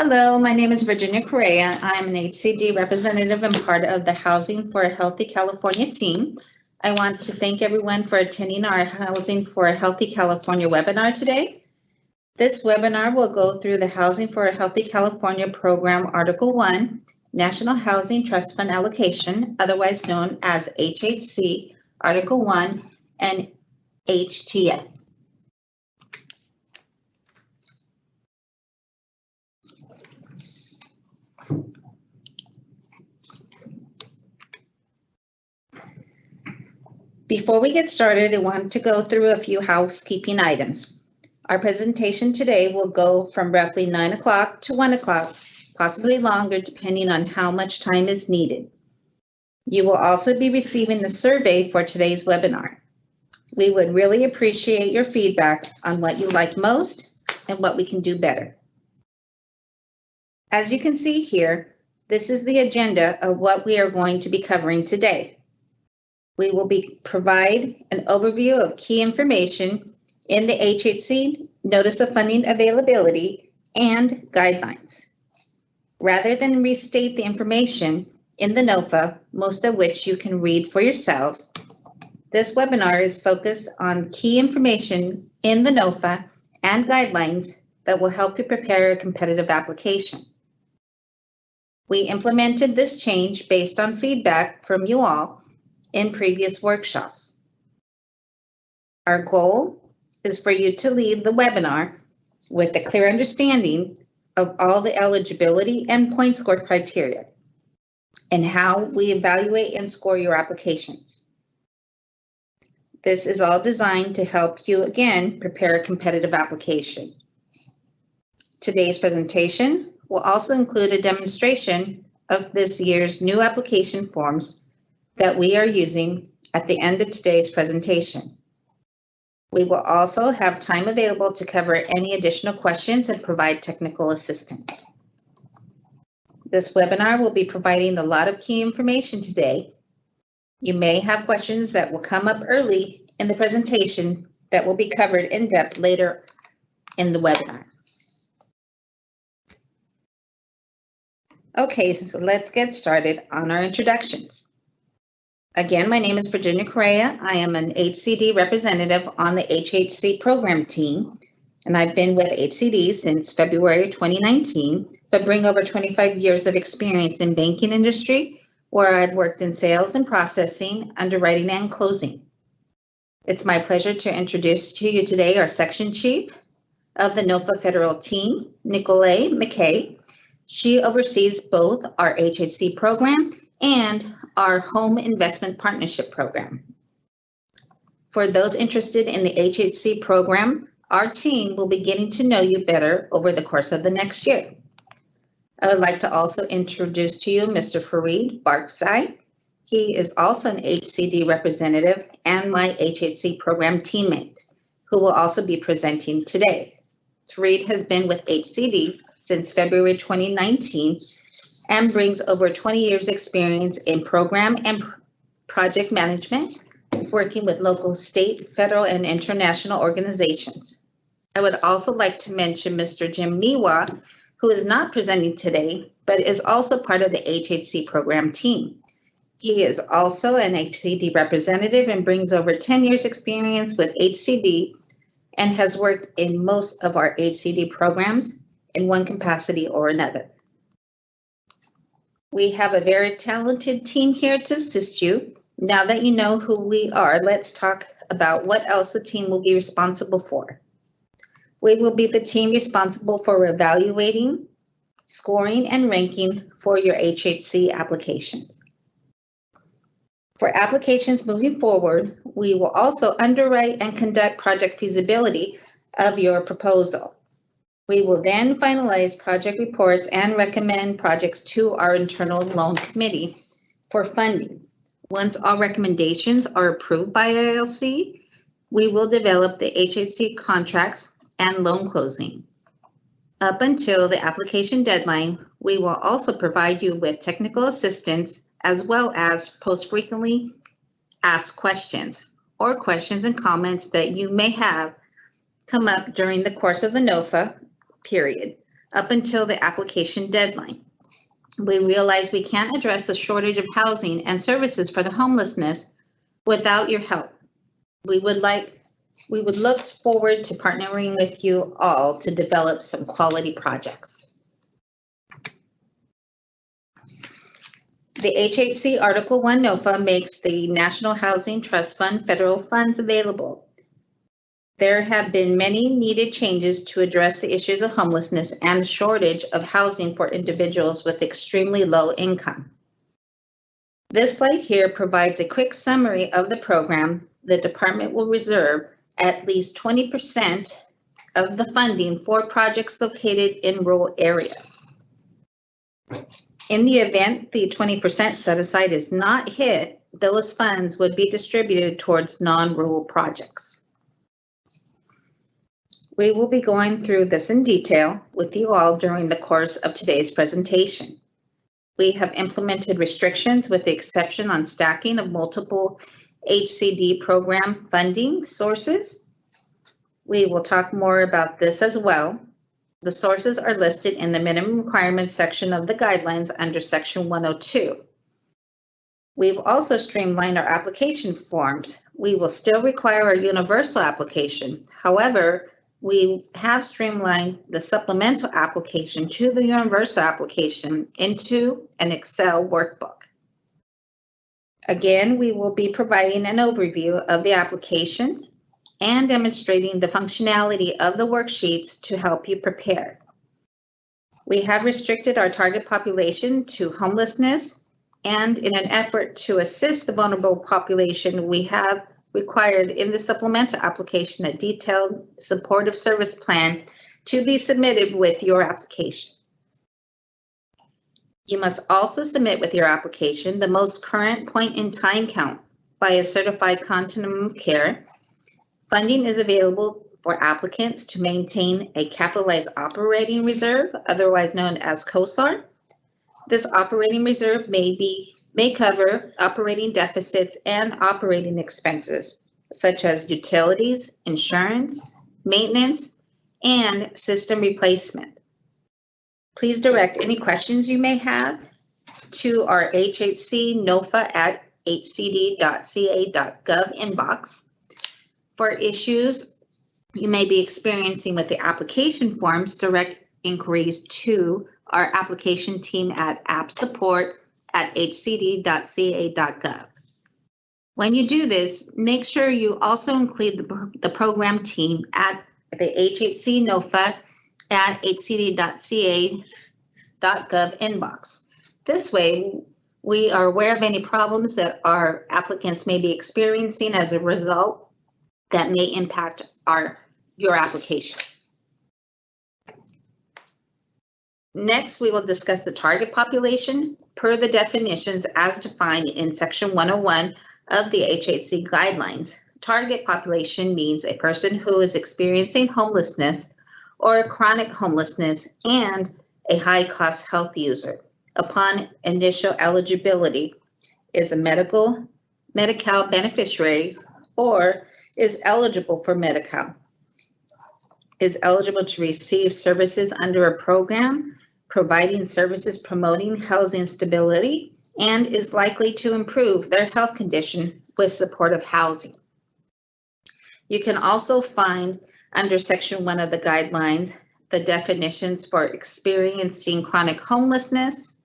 Hello, my name is Virginia Correa. I'm an HCD representative and part of the Housing for a Healthy California team. I want to thank everyone for attending our Housing for a Healthy California webinar today. This webinar will go through the Housing for a Healthy California Program Article 1, National Housing Trust Fund Allocation, otherwise known as HHC, Article 1, and HTF. Before we get started, I want to go through a few housekeeping items. Our presentation today will go from roughly 9 o'clock to 1 o'clock, possibly longer depending on how much time is needed. You will also be receiving the survey for today's webinar. We would really appreciate your feedback on what you like most and what we can do better. As you can see here, this is the agenda of what we are going to be covering today. We will provide an overview of key information in the HHC Notice of Funding Availability and guidelines. Rather than restate the information in the NOFA, most of which you can read for yourselves, this webinar is focused on key information in the NOFA and guidelines that will help you prepare a competitive application. We implemented this change based on feedback from you all in previous workshops. Our goal is for you to leave the webinar with a clear understanding of all the eligibility and point score criteria and how we evaluate and score your applications. This is all designed to help you, again, prepare a competitive application. Today's presentation will also include a demonstration of this year's new application forms that we are using at the end of today's presentation. We will also have time available to cover any additional questions and provide technical assistance. This webinar will be providing a lot of key information today. You may have questions that will come up early in the presentation that will be covered in depth later in the webinar. Okay, so let's get started on our introductions. Again, my name is Virginia Correa. I am an HCD representative on the HHC program team, and I've been with HCD since February 2019, but bring over 25 years of experience in banking industry, where I've worked in sales and processing, underwriting, and closing. It's my pleasure to introduce to you today our section chief of the NOFA Federal team, Nicolay McKay. She oversees both our HHC program and our Home Investment Partnership Program. For those interested in the HHC program, our team will be getting to know you better over the course of the next year. I would like to also introduce to you Mr. Fareed Barksai. He is also an HCD representative and my HHC program teammate, who will also be presenting today. Fareed has been with HCD since February 2019 and brings over 20 years experience in program and project management, working with local, state, federal, and international organizations. I would also like to mention Mr. Jim Miwa, who is not presenting today, but is also part of the HHC program team. He is also an HCD representative and brings over 10 years experience with HCD and has worked in most of our HCD programs in one capacity or another. We have a very talented team here to assist you. Now that you know who we are, let's talk about what else the team will be responsible for. We will be the team responsible for evaluating, scoring, and ranking for your HHC applications. For applications moving forward, we will also underwrite and conduct project feasibility of your proposal. We will then finalize project reports and recommend projects to our internal loan committee for funding. Once all recommendations are approved by ILC, we will develop the HHC contracts and loan closing. Up until the application deadline, we will also provide you with technical assistance as well as post frequently asked questions or questions and comments that you may have come up during the course of the NOFA period. up until the application deadline. We realize we can't address the shortage of housing and services for the homelessness without your help. We would look forward to partnering with you all to develop some quality projects. The HHC Article 1 NOFA makes the National Housing Trust Fund federal funds available. There have been many needed changes to address the issues of homelessness and shortage of housing for individuals with extremely low income. This slide here provides a quick summary of the program. The department will reserve at least 20% of the funding for projects located in rural areas. In the event the 20% set aside is not hit, those funds would be distributed towards non-rural projects. We will be going through this in detail with you all during the course of today's presentation. We have implemented restrictions with the exception on stacking of multiple HCD program funding sources. We will talk more about this as well. The sources are listed in the minimum requirements section of the guidelines under section 102. We've also streamlined our application forms. We will still require a universal application. However, we have streamlined the supplemental application to the universal application into an Excel workbook. Again, we will be providing an overview of the applications and demonstrating the functionality of the worksheets to help you prepare. We have restricted our target population to homelessness, and in an effort to assist the vulnerable population, we have required in the supplemental application a detailed supportive service plan to be submitted with your application. You must also submit with your application the most current point in time count by a certified continuum of care. Funding is available for applicants to maintain a capitalized operating reserve, otherwise known as COSAR. This operating reserve may cover operating deficits and operating expenses, such as utilities, insurance, maintenance, and system replacement. Please direct any questions you may have to our hhcnofa@hcd.ca.gov inbox. For issues you may be experiencing with the application forms, direct inquiries to our application team at appsupport@hcd.ca.gov. When you do this, make sure you also include the program team at the HHC NOFA@hcd.ca.gov inbox. This way, we are aware of any problems that our applicants may be experiencing as a result that may impact your application. Next, we will discuss the target population per the definitions as defined in section 101 of the HHC guidelines. Target population means a person who is experiencing homelessness or chronic homelessness and a high-cost health user. Upon initial eligibility, is a Medi-Cal beneficiary or is eligible for Medi-Cal, is eligible to receive services under a program providing services promoting housing stability, and is likely to improve their health condition with supportive housing. You can also find under section 1 of the guidelines the definitions for experiencing chronic homelessness,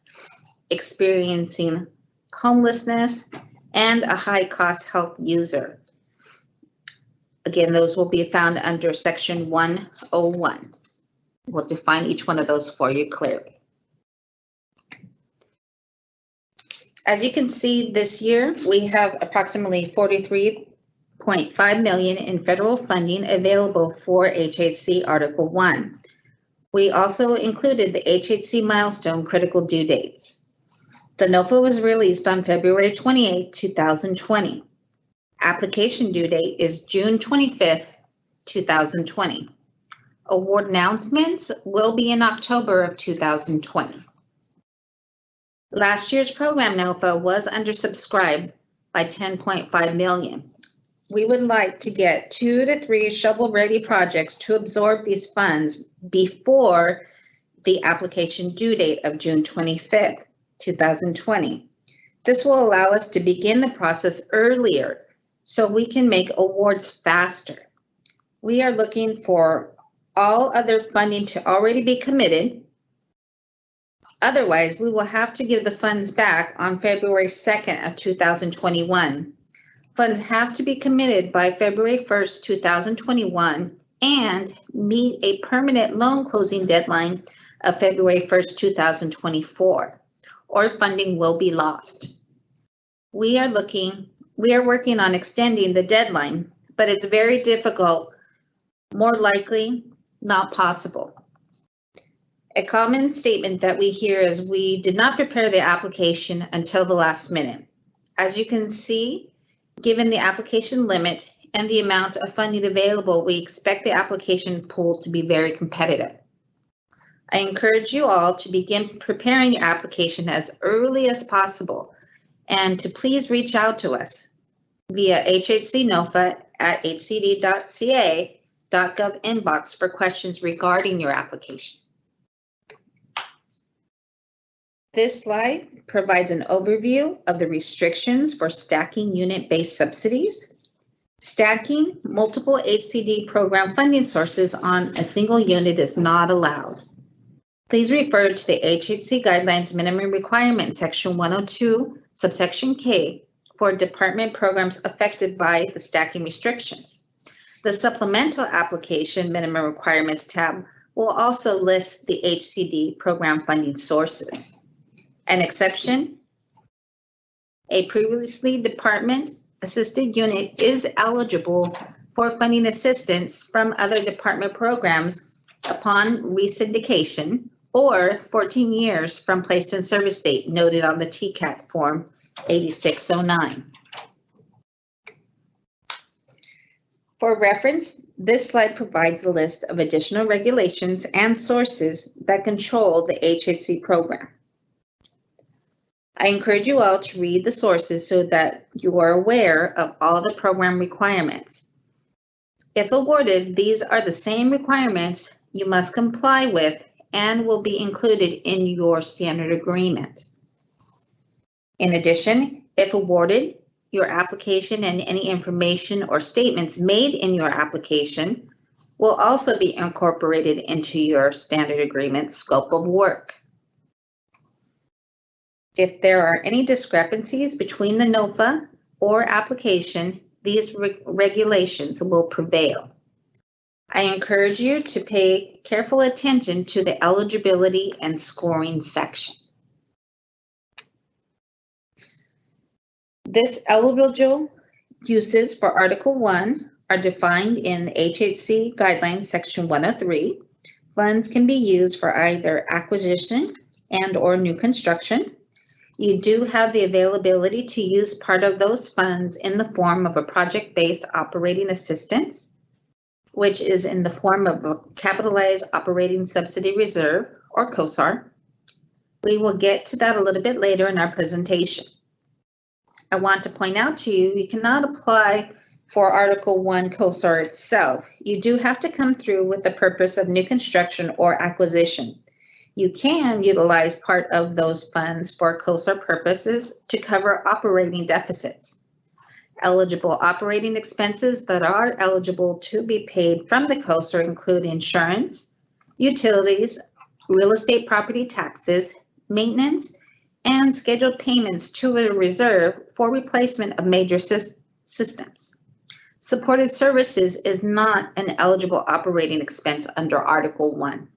experiencing homelessness, and a high-cost health user. Again, those will be found under section 101. We'll define each one of those for you clearly. As you can see, this year we have approximately $43.5 million in federal funding available for HHC Article 1. We also included the HHC milestone critical due dates. The NOFA was released on February 28, 2020. Application due date is June 25th, 2020. Award announcements will be in October of 2020. Last year's program NOFA was undersubscribed by $10.5 million. We would like to get 2 to 3 shovel-ready projects to absorb these funds before the application due date of June 25th, 2020. This will allow us to begin the process earlier so we can make awards faster. We are looking for all other funding to already be committed. Otherwise, we will have to give the funds back on February 2nd of 2021. Funds have to be committed by February 1st, 2021 and meet a permanent loan closing deadline of February 1st, 2024, or funding will be lost. We are working on extending the deadline, but it's very difficult, more likely not possible. A common statement that we hear is we did not prepare the application until the last minute. As you can see, given the application limit and the amount of funding available, we expect the application pool to be very competitive. I encourage you all to begin preparing your application as early as possible and to please reach out to us via HHC-NOFA at hcd.ca.gov inbox for questions regarding your application. This slide provides an overview of the restrictions for stacking unit-based subsidies. Stacking multiple HCD program funding sources on a single unit is not allowed. Please refer to the HHC Guidelines Minimum Requirement Section 102, subsection K, for department programs affected by the stacking restrictions. The Supplemental Application Minimum Requirements tab will also list the HCD program funding sources. An exception: a previously department assisted unit is eligible for funding assistance from other department programs upon resyndication or 14 years from placed in service date noted on the TCAT form 8609. For reference, this slide provides a list of additional regulations and sources that control the HHC program. I encourage you all to read the sources so that you are aware of all the program requirements. If awarded, these are the same requirements you must comply with and will be included in your standard agreement. In addition, if awarded, your application and any information or statements made in your application will also be incorporated into your standard agreement scope of work. If there are any discrepancies between the NOFA or application, these regulations will prevail. I encourage you to pay careful attention to the eligibility and scoring section. This eligible uses for Article 1 are defined in the HHC Guidelines Section 103. Funds can be used for either acquisition and/or new construction. You do have the availability to use part of those funds in the form of a project-based operating assistance, which is in the form of a capitalized operating subsidy reserve, or COSAR. We will get to that a little bit later in our presentation. I want to point out to you, you cannot apply for Article 1 COSAR itself. You do have to come through with the purpose of new construction or acquisition. You can utilize part of those funds for COSAR purposes to cover operating deficits. Eligible operating expenses that are eligible to be paid from the COSAR include insurance, utilities, real estate property taxes, maintenance, and scheduled payments to a reserve for replacement of major systems. Supported services is not an eligible operating expense under Article 1.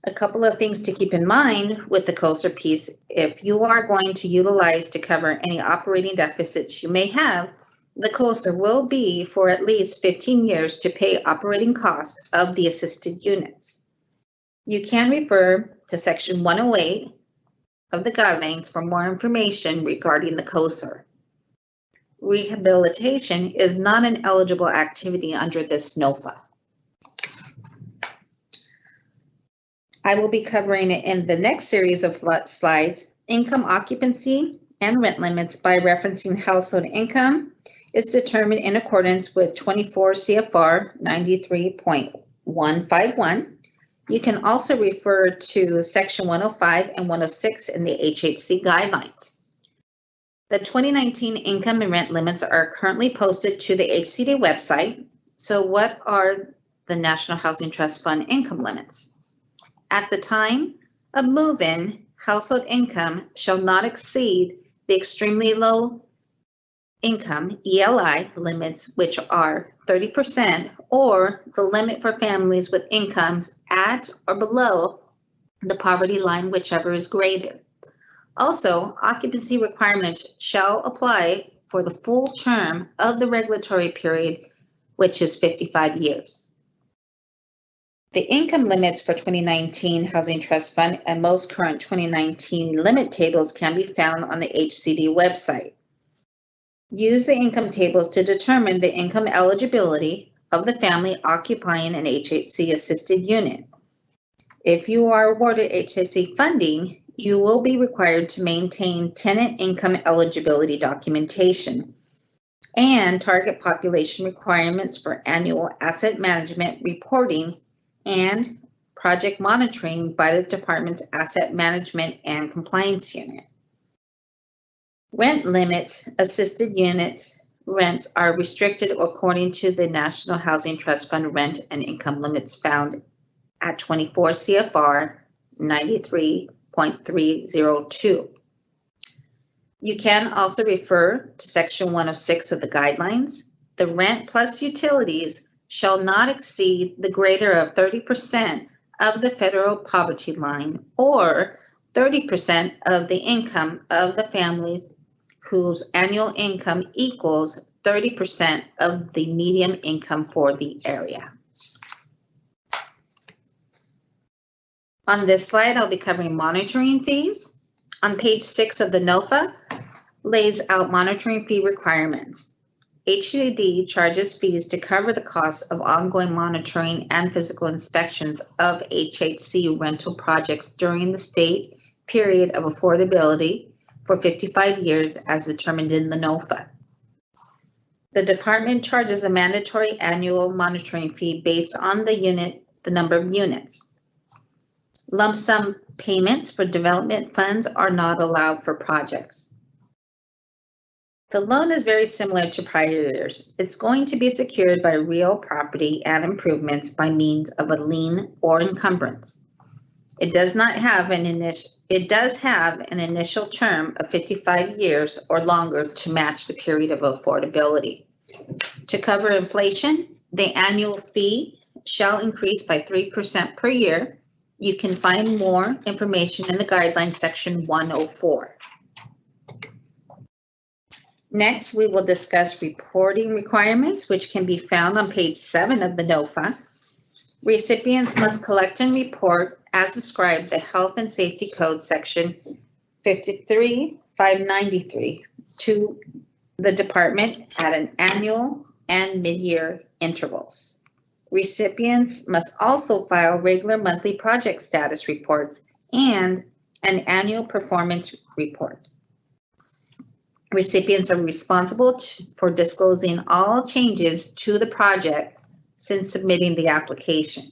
A couple of things to keep in mind with the COSAR piece: if you are going to utilize to cover any operating deficits you may have, the COSAR will be for at least 15 years to pay operating costs of the assisted units. You can refer to Section 108 of the guidelines for more information regarding the COSAR. Rehabilitation is not an eligible activity under this NOFA. I will be covering it in the next series of slides. Income occupancy and rent limits by referencing household income is determined in accordance with 24 CFR 93.151. You can also refer to Section 105 and 106 in the HHC guidelines. The 2019 income and rent limits are currently posted to the HCD website. So what are the National Housing Trust Fund income limits? At the time of move-in, household income shall not exceed the extremely low income ELI limits, which are 30%, or the limit for families with incomes at or below the poverty line, whichever is greater. Also, occupancy requirements shall apply for the full term of the regulatory period, which is 55 years. The income limits for 2019 Housing Trust Fund and most current 2019 limit tables can be found on the HCD website. Use the income tables to determine the income eligibility of the family occupying an HHC assisted unit. If you are awarded HHC funding, you will be required to maintain tenant income eligibility documentation and target population requirements for annual asset management reporting and project monitoring by the department's Asset Management and Compliance Unit. Rent limits, assisted units rents are restricted according to the National Housing Trust Fund rent and income limits found at 24 CFR 93.302. You can also refer to Section 106 of the guidelines. The rent plus utilities shall not exceed the greater of 30% of the federal poverty line or 30% of the income of the families whose annual income equals 30% of the median income for the area. On this slide, I'll be covering monitoring fees. On page 6 of the NOFA lays out monitoring fee requirements. HCD charges fees to cover the cost of ongoing monitoring and physical inspections of HHC rental projects during the state period of affordability for 55 years as determined in the NOFA. The department charges a mandatory annual monitoring fee based on the number of units. Lump sum payments for development funds are not allowed for projects. The loan is very similar to prior years. It's going to be secured by real property and improvements by means of a lien or encumbrance. It does have an initial term of 55 years or longer to match the period of affordability. To cover inflation, the annual fee shall increase by 3% per year. You can find more information in the guidelines section 104. Next, we will discuss reporting requirements, which can be found on page 7 of the NOFA. Recipients must collect and report, as described, the Health and Safety Code section 53-593 to the department at an annual and mid-year intervals. Recipients must also file regular monthly project status reports and an annual performance report. Recipients are responsible for disclosing all changes to the project since submitting the application.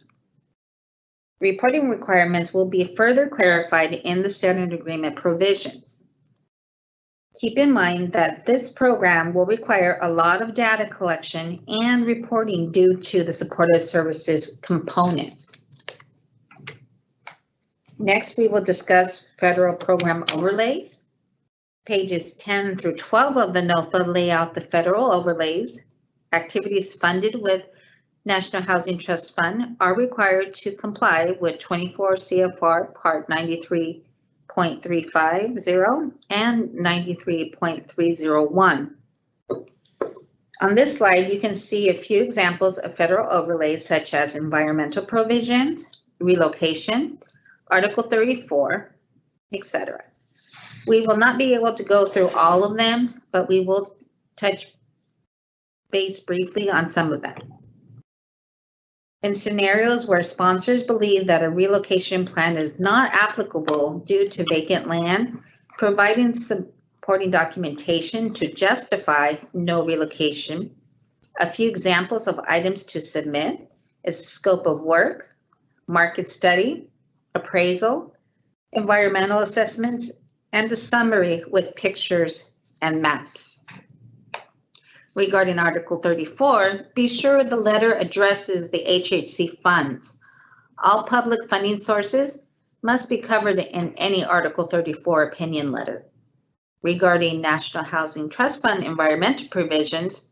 Reporting requirements will be further clarified in the standard agreement provisions. Keep in mind that this program will require a lot of data collection and reporting due to the supportive services component. Next, we will discuss federal program overlays. Pages 10 through 12 of the NOFA lay out the federal overlays. Activities funded with National Housing Trust Fund are required to comply with 24 CFR Part 93.350 and 93.301. On this slide, you can see a few examples of federal overlays such as environmental provisions, relocation, Article 34, etc. We will not be able to go through all of them, but we will touch base briefly on some of them. In scenarios where sponsors believe that a relocation plan is not applicable due to vacant land, providing supporting documentation to justify no relocation. A few examples of items to submit is the scope of work, market study, appraisal, environmental assessments, and a summary with pictures and maps. Regarding Article 34, be sure the letter addresses the HHC funds. All public funding sources must be covered in any Article 34 opinion letter. Regarding National Housing Trust Fund environmental provisions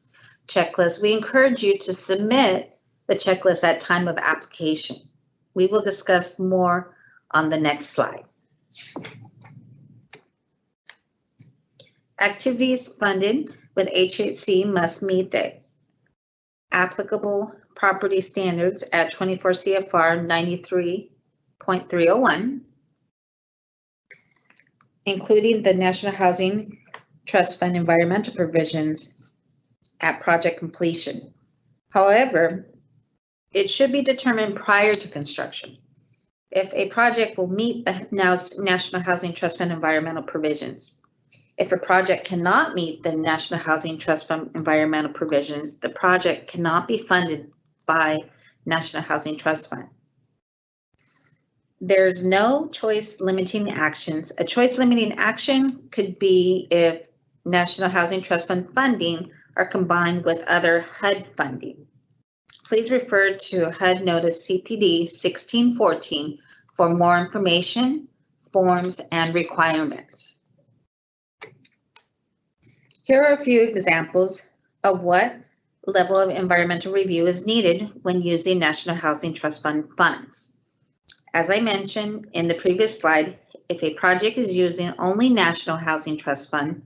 checklist, we encourage you to submit the checklist at time of application. We will discuss more on the next slide. Activities funded with HHC must meet the applicable property standards at 24 CFR 93.301, including the National Housing Trust Fund environmental provisions at project completion. However, it should be determined prior to construction if a project will meet the National Housing Trust Fund environmental provisions. If a project cannot meet the National Housing Trust Fund environmental provisions, the project cannot be funded by National Housing Trust Fund. There's no choice limiting actions. A choice limiting action could be if National Housing Trust Fund funding are combined with other HUD funding. Please refer to HUD Notice CPD 1614 for more information, forms, and requirements. Here are a few examples of what level of environmental review is needed when using National Housing Trust Fund funds. As I mentioned in the previous slide, if a project is using only National Housing Trust Fund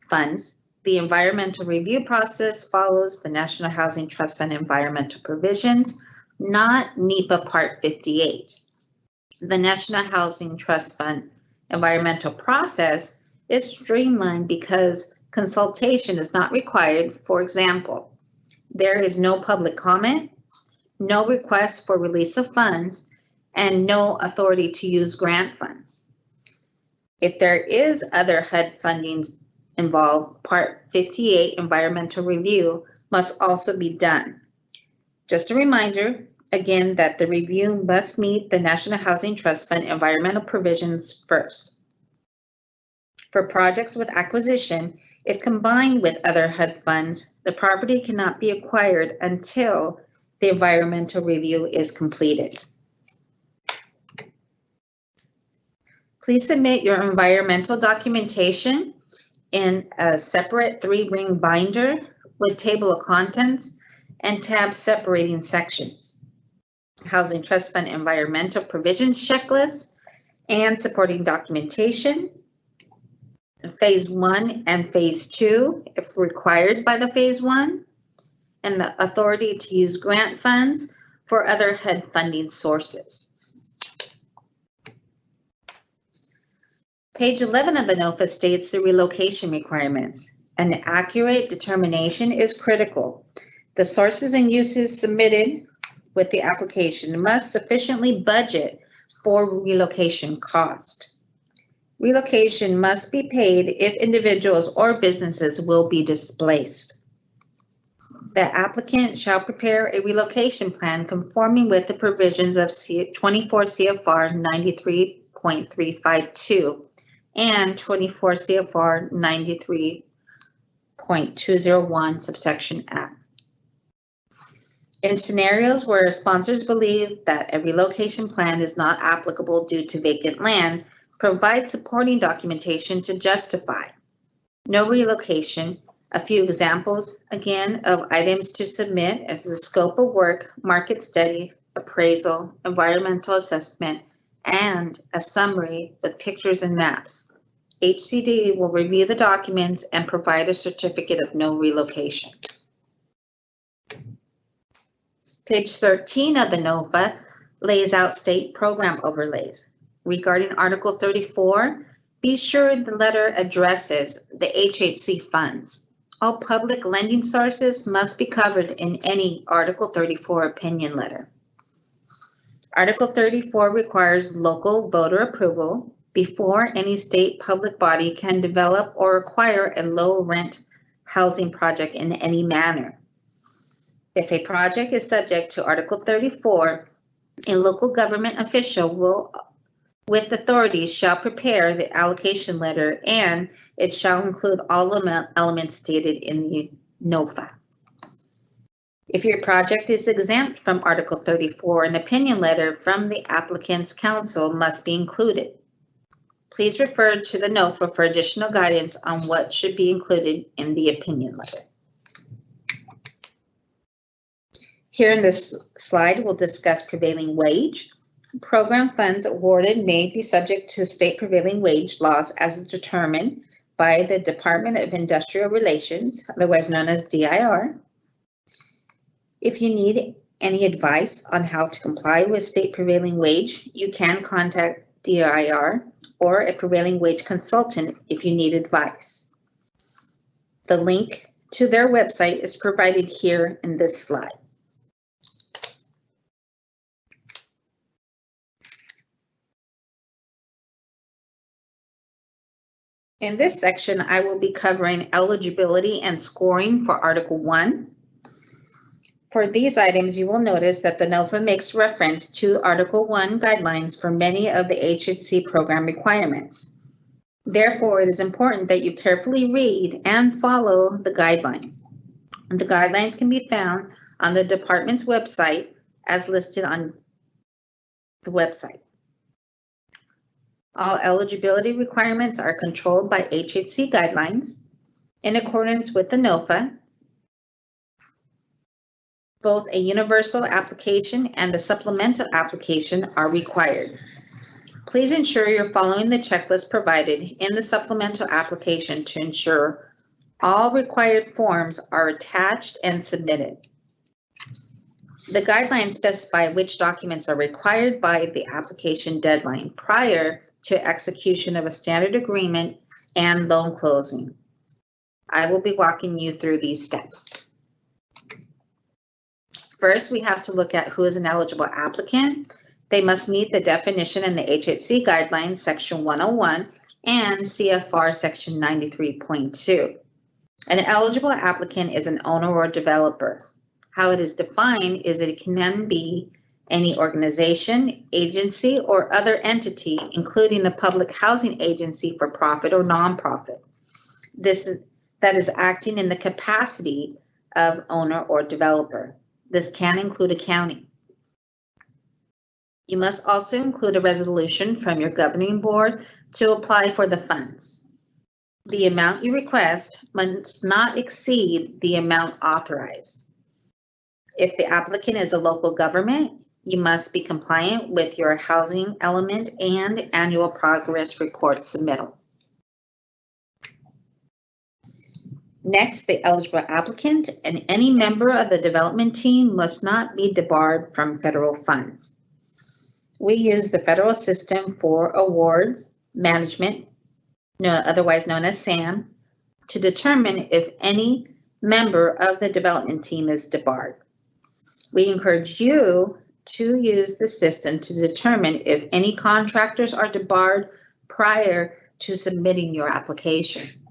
funds, the environmental review process follows the National Housing Trust Fund environmental provisions, not NEPA Part 58. The National Housing Trust Fund environmental process is streamlined because consultation is not required. For example, there is no public comment, no request for release of funds, and no authority to use grant funds. If there is other HUD funding involved, Part 58 environmental review must also be done. Just a reminder, again, that the review must meet the National Housing Trust Fund environmental provisions first. For projects with acquisition, if combined with other HUD funds, the property cannot be acquired until the environmental review is completed. Please submit your environmental documentation in a separate 3-ring binder with table of contents and tabs separating sections. Housing Trust Fund environmental provisions checklist and supporting documentation. Phase 1 and Phase 2 if required by the Phase 1, and the authority to use grant funds for other HUD funding sources. Page 11 of the NOFA states the relocation requirements. An accurate determination is critical. The sources and uses submitted with the application must sufficiently budget for relocation cost. Relocation must be paid if individuals or businesses will be displaced. The applicant shall prepare a relocation plan conforming with the provisions of 24 CFR 93.352 and 24 CFR 93.201 subsection F. In scenarios where sponsors believe that a relocation plan is not applicable due to vacant land, provide supporting documentation to justify. No relocation. A few examples, again, of items to submit as the scope of work, market study, appraisal, environmental assessment, and a summary with pictures and maps. HCD will review the documents and provide a certificate of no relocation. Page 13 of the NOFA lays out state program overlays. Regarding Article 34, be sure the letter addresses the HHC funds. All public lending sources must be covered in any Article 34 opinion letter. Article 34 requires local voter approval before any state public body can develop or acquire a low rent housing project in any manner. If a project is subject to Article 34, A local government official with authority shall prepare the allocation letter, and it shall include all elements stated in the NOFA. If your project is exempt from Article 34, an opinion letter from the applicant's counsel must be included. Please refer to the NOFA for additional guidance on what should be included in the opinion letter. Here in this slide, we'll discuss prevailing wage. Program funds awarded may be subject to state prevailing wage laws as determined by the Department of Industrial Relations, otherwise known as DIR. If you need any advice on how to comply with state prevailing wage, you can contact DIR or a prevailing wage consultant if you need advice. The link to their website is provided here in this slide. In this section, I will be covering eligibility and scoring for Article 1. For these items, you will notice that the NOFA makes reference to Article 1 guidelines for many of the HHC program requirements. Therefore, it is important that you carefully read and follow the guidelines. The guidelines can be found on the department's website as listed on the website. All eligibility requirements are controlled by HHC guidelines. In accordance with the NOFA, both a universal application and a supplemental application are required. Please ensure you're following the checklist provided in the supplemental application to ensure all required forms are attached and submitted. The guidelines specify which documents are required by the application deadline prior to execution of a standard agreement and loan closing. I will be walking you through these steps. First, we have to look at who is an eligible applicant. They must meet the definition in the HHC guidelines, section 101 and CFR section 93.2. An eligible applicant is an owner or developer. How it is defined is that it can be any organization, agency, or other entity, including a public housing agency for profit or nonprofit. That is acting in the capacity of owner or developer. This can include a county. You must also include a resolution from your governing board to apply for the funds. The amount you request must not exceed the amount authorized. If the applicant is a local government, you must be compliant with your housing element and annual progress report submittal. Next, the eligible applicant and any member of the development team must not be debarred from federal funds. We use the federal system for awards management, otherwise known as SAM, to determine if any member of the development team is debarred. We encourage you to use the system to determine if any contractors are debarred prior to submitting your application.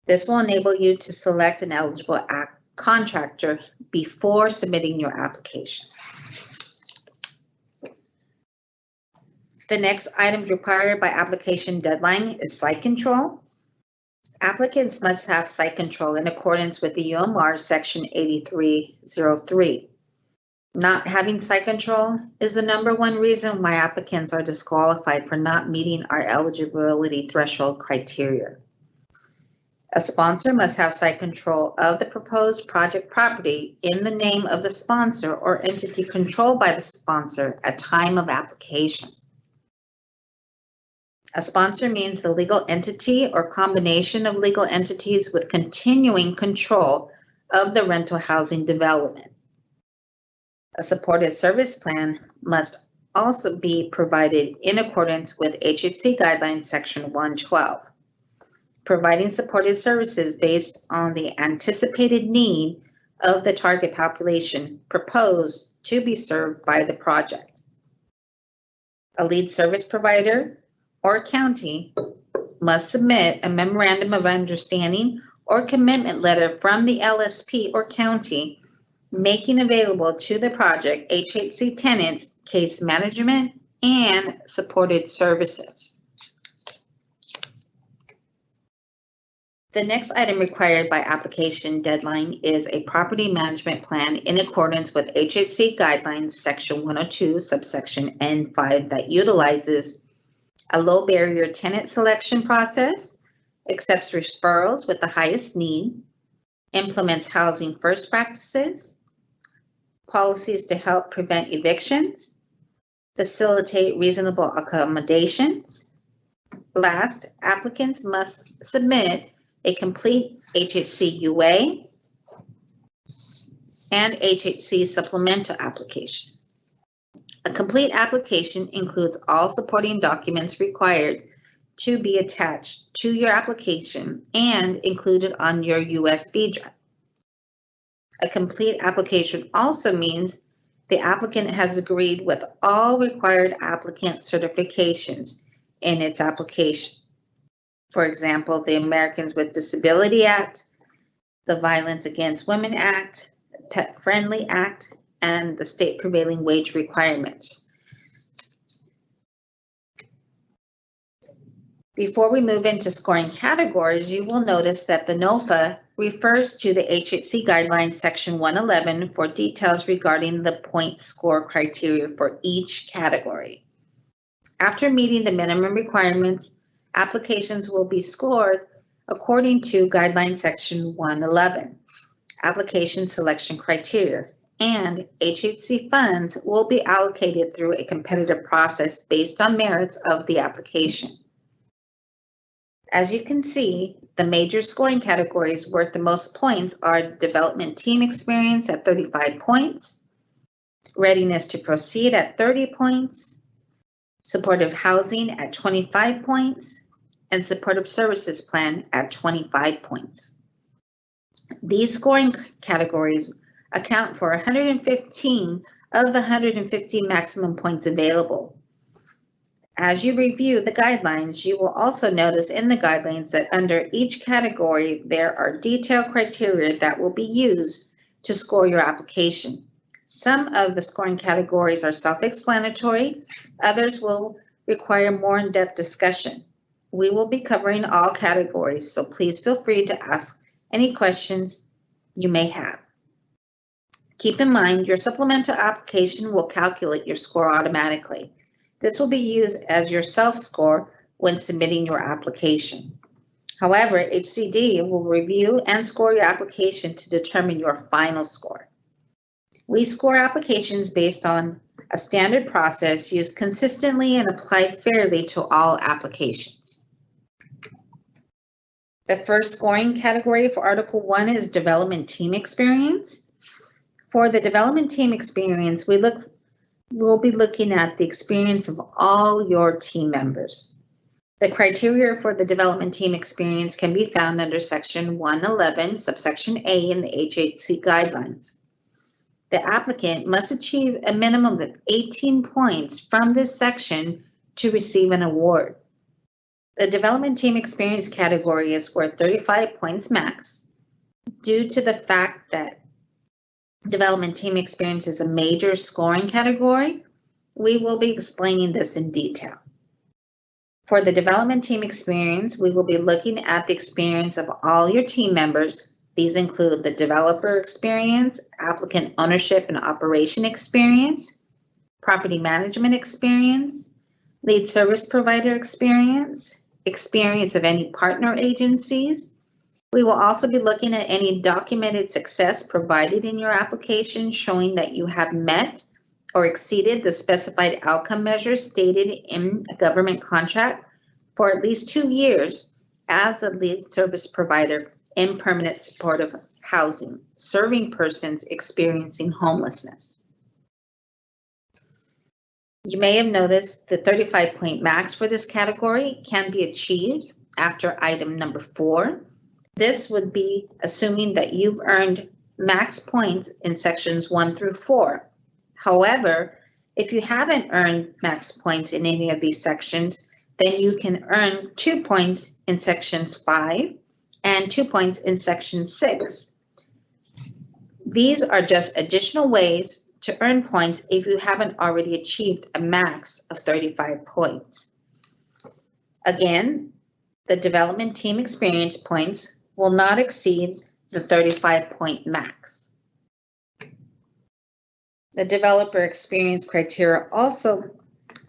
This will enable you to select an eligible contractor before submitting your application. The next item required by application deadline is site control. Applicants must have site control in accordance with the UMR section 8303. Not having site control is the #1 reason why applicants are disqualified for not meeting our eligibility threshold criteria. A sponsor must have site control of the proposed project property in the name of the sponsor or entity controlled by the sponsor at time of application. A sponsor means the legal entity or combination of legal entities with continuing control of the rental housing development. A supportive service plan must also be provided in accordance with HHC guidelines section 112. Providing supportive services based on the anticipated need of the target population proposed to be served by the project. A lead service provider or county must submit a memorandum of understanding or commitment letter from the LSP or county making available to the project HHC tenants case management and supported services. The next item required by application deadline is a property management plan in accordance with HHC guidelines, section 102, subsection N5, that utilizes a low barrier tenant selection process, accepts referrals with the highest need, implements housing first practices, policies to help prevent evictions, facilitate reasonable accommodations. Last, applicants must submit a complete HHC UA and HHC supplemental application. A complete application includes all supporting documents required to be attached to your application and included on your USB drive. A complete application also means the applicant has agreed with all required applicant certifications in its application. For example, the Americans with Disability Act, the Violence Against Women Act, Pet Friendly Act, and the state prevailing wage requirements. Before we move into scoring categories, you will notice that the NOFA refers to the HHC guidelines section 111 for details regarding the point score criteria for each category. After meeting the minimum requirements, applications will be scored according to guideline section 111, application selection criteria, and HHC funds will be allocated through a competitive process based on merits of the application. As you can see, the major scoring categories worth the most points are development team experience at 35 points, readiness to proceed at 30 points, supportive housing at 25 points, and supportive services plan at 25 points. These scoring categories account for 115 of the 150 maximum points available. As you review the guidelines, you will also notice in the guidelines that under each category, there are detailed criteria that will be used to score your application. Some of the scoring categories are self-explanatory, others will require more in-depth discussion. We will be covering all categories, so please feel free to ask any questions you may have. Keep in mind, your supplemental application will calculate your score automatically. This will be used as your self-score when submitting your application. However, HCD will review and score your application to determine your final score. We score applications based on a standard process used consistently and applied fairly to all applications. The first scoring category for Article 1 is development team experience. For the development team experience, we'll be looking at the experience of all your team members. The criteria for the development team experience can be found under section 111, subsection A in the HHC guidelines. The applicant must achieve a minimum of 18 points from this section to receive an award. The development team experience category is worth 35 points max. Due to the fact that development team experience is a major scoring category, we will be explaining this in detail. For the development team experience, we will be looking at the experience of all your team members. These include the developer experience, applicant ownership and operation experience, property management experience, lead service provider experience of any partner agencies. We will also be looking at any documented success provided in your application showing that you have met or exceeded the specified outcome measures stated in a government contract for at least 2 years as a lead service provider in permanent supportive housing, serving persons experiencing homelessness. You may have noticed the 35-point max for this category can be achieved after item number 4. This would be assuming that you've earned max points in sections 1 through 4. However, if you haven't earned max points in any of these sections, then you can earn 2 points in sections 5 and 2 points in section 6. These are just additional ways to earn points if you haven't already achieved a max of 35 points. Again, the development team experience points will not exceed the 35-point max. The developer experience criteria also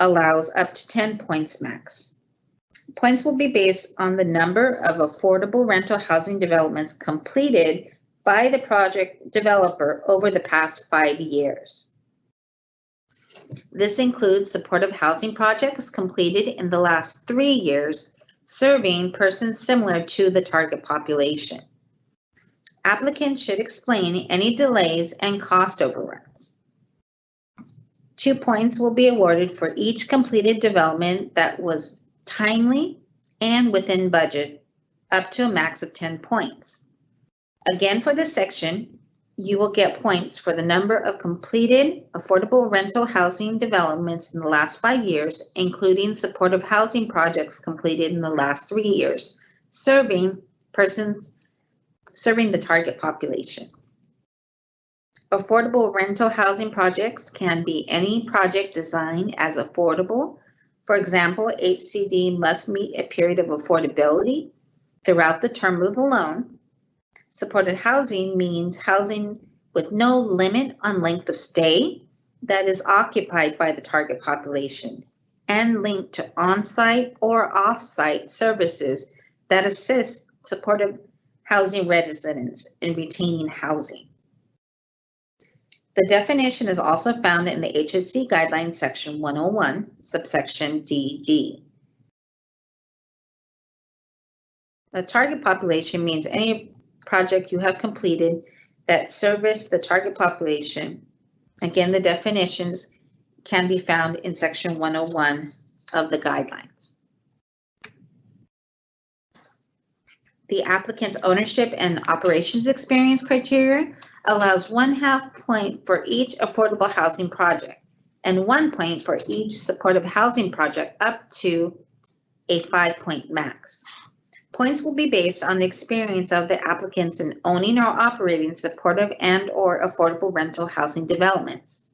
allows up to 10 points max. Points will be based on the number of affordable rental housing developments completed by the project developer over the past 5 years. This includes supportive housing projects completed in the last 3 years, serving persons similar to the target population. Applicants should explain any delays and cost overruns. 2 points will be awarded for each completed development that was timely and within budget, up to a max of 10 points. Again, for this section, you will get points for the number of completed affordable rental housing developments in the last 5 years, including supportive housing projects completed in the last 3 years, serving the target population. Affordable rental housing projects can be any project designed as affordable. For example, HCD must meet a period of affordability throughout the term of the loan. Supported housing means housing with no limit on length of stay that is occupied by the target population and linked to on-site or off-site services that assist supportive housing residents in retaining housing. The definition is also found in the HHC Guidelines Section 101, subsection DD. The target population means any project you have completed that service the target population. Again, the definitions can be found in Section 101 of the guidelines. The applicant's ownership and operations experience criteria allows 1/2 point for each affordable housing project and 1 point for each supportive housing project up to a 5-point max. Points will be based on the experience of the applicants in owning or operating supportive and/or affordable rental housing developments.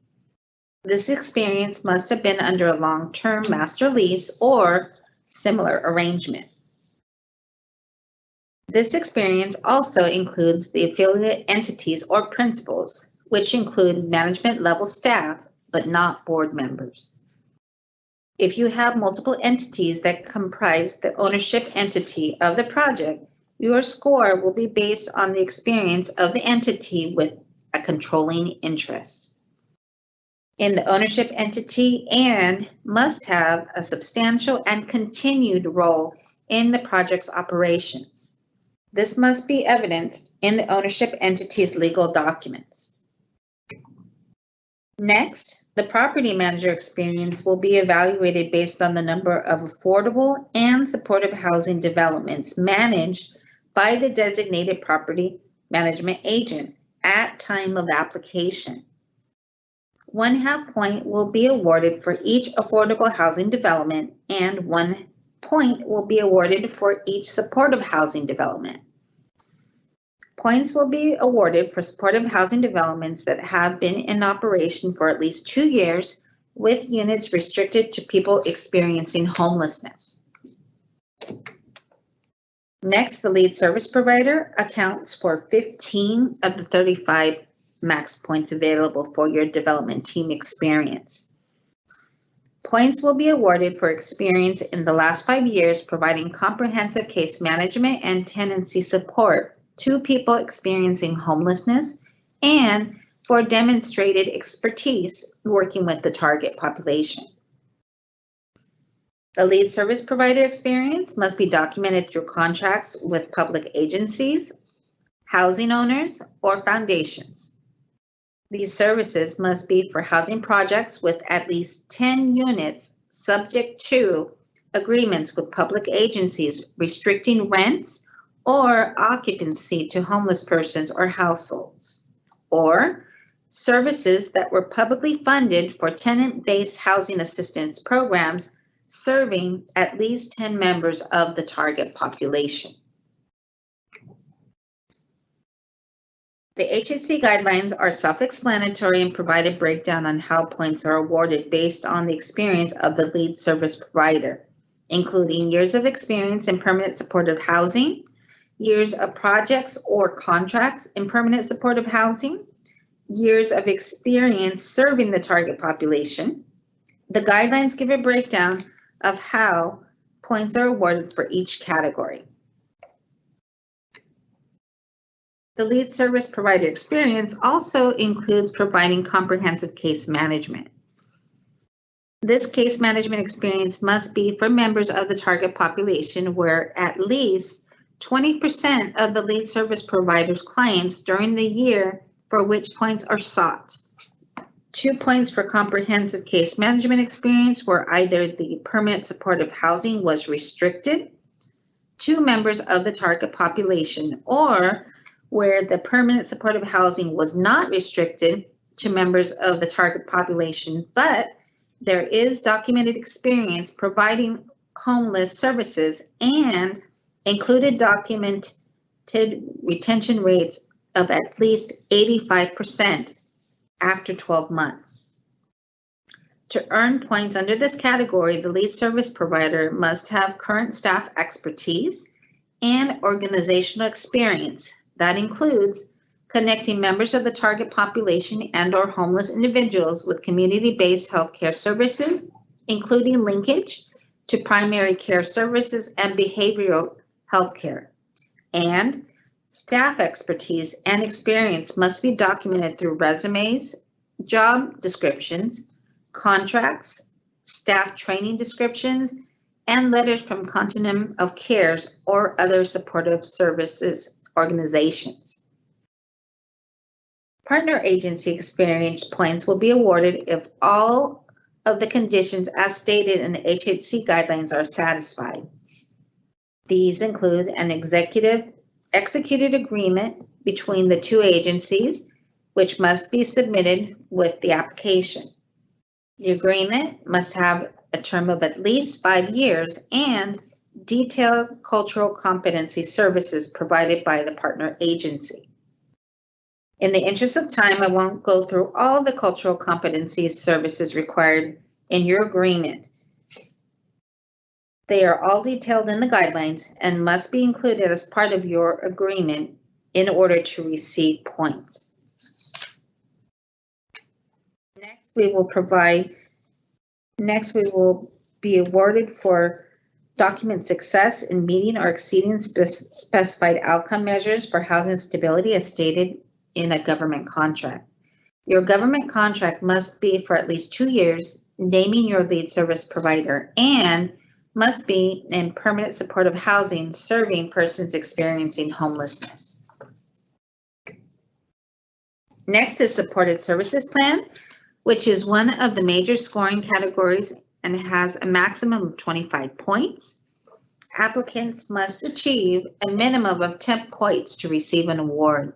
This experience must have been under a long-term master lease or similar arrangement. This experience also includes the affiliate entities or principals, which include management level staff, but not board members. If you have multiple entities that comprise the ownership entity of the project, your score will be based on the experience of the entity with a controlling interest in the ownership entity and must have a substantial and continued role in the project's operations. This must be evidenced in the ownership entity's legal documents. Next, the property manager experience will be evaluated based on the number of affordable and supportive housing developments managed by the designated property management agent at time of application. 1/2 point will be awarded for each affordable housing development and 1 point will be awarded for each supportive housing development. Points will be awarded for supportive housing developments that have been in operation for at least 2 years, with units restricted to people experiencing homelessness. Next, the lead service provider accounts for 15 of the 35 max points available for your development team experience. Points will be awarded for experience in the last 5 years providing comprehensive case management and tenancy support to people experiencing homelessness and for demonstrated expertise working with the target population. The lead service provider experience must be documented through contracts with public agencies, housing owners, or foundations. These services must be for housing projects with at least 10 units subject to agreements with public agencies restricting rents or occupancy to homeless persons or households, or services that were publicly funded for tenant-based housing assistance programs serving at least 10 members of the target population. The HHC guidelines are self-explanatory and provide a breakdown on how points are awarded based on the experience of the lead service provider, including years of experience in permanent supportive housing, years of projects or contracts in permanent supportive housing, years of experience serving the target population. The guidelines give a breakdown of how points are awarded for each category. The lead service provider experience also includes providing comprehensive case management. This case management experience must be for members of the target population where at least 20% of the lead service provider's clients during the year for which points are sought. 2 points for comprehensive case management experience where either the permanent supportive housing was restricted to members of the target population or where the permanent supportive housing was not restricted to members of the target population, but there is documented experience providing homeless services and included documented retention rates of at least 85% after 12 months. To earn points under this category, the lead service provider must have current staff expertise and organizational experience. That includes connecting members of the target population and/or homeless individuals with community-based healthcare services, including linkage to primary care services and behavioral healthcare. And staff expertise and experience must be documented through resumes, job descriptions, contracts, staff training descriptions, and letters from Continuum of Cares or other supportive services organizations. Partner agency experience points will be awarded if all of the conditions as stated in the HHC guidelines are satisfied. These include an executed agreement between the two agencies, which must be submitted with the application. The agreement must have a term of at least 5 years and detailed cultural competency services provided by the partner agency. In the interest of time, I won't go through all the cultural competency services required in your agreement. They are all detailed in the guidelines and must be included as part of your agreement in order to receive points. Next, we will be awarded for document success in meeting or exceeding specified outcome measures for housing stability as stated in a government contract. Your government contract must be for at least 2 years, naming your lead service provider, and must be in permanent supportive housing serving persons experiencing homelessness. Next is supported services plan, which is one of the major scoring categories and has a maximum of 25 points. Applicants must achieve a minimum of 10 points to receive an award.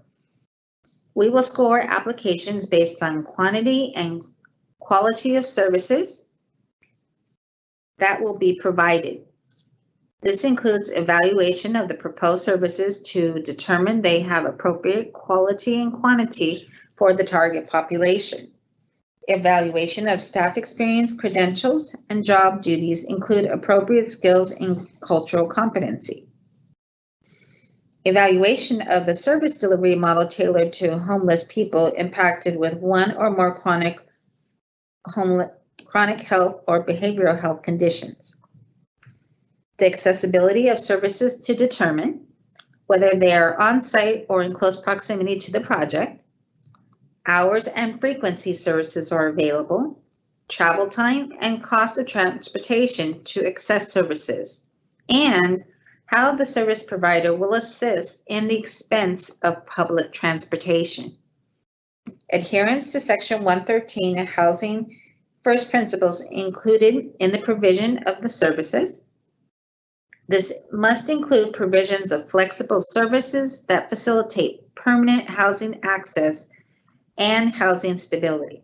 We will score applications based on quantity and quality of services that will be provided. This includes evaluation of the proposed services to determine they have appropriate quality and quantity for the target population. Evaluation of staff experience, credentials, and job duties include appropriate skills and cultural competency. Evaluation of the service delivery model tailored to homeless people impacted with one or more chronic health or behavioral health conditions. The accessibility of services to determine whether they are on-site or in close proximity to the project. Hours and frequency services are available, travel time and cost of transportation to access services, and how the service provider will assist in the expense of public transportation. Adherence to Section 113 of Housing First Principles included in the provision of the services. This must include provisions of flexible services that facilitate permanent housing access and housing stability.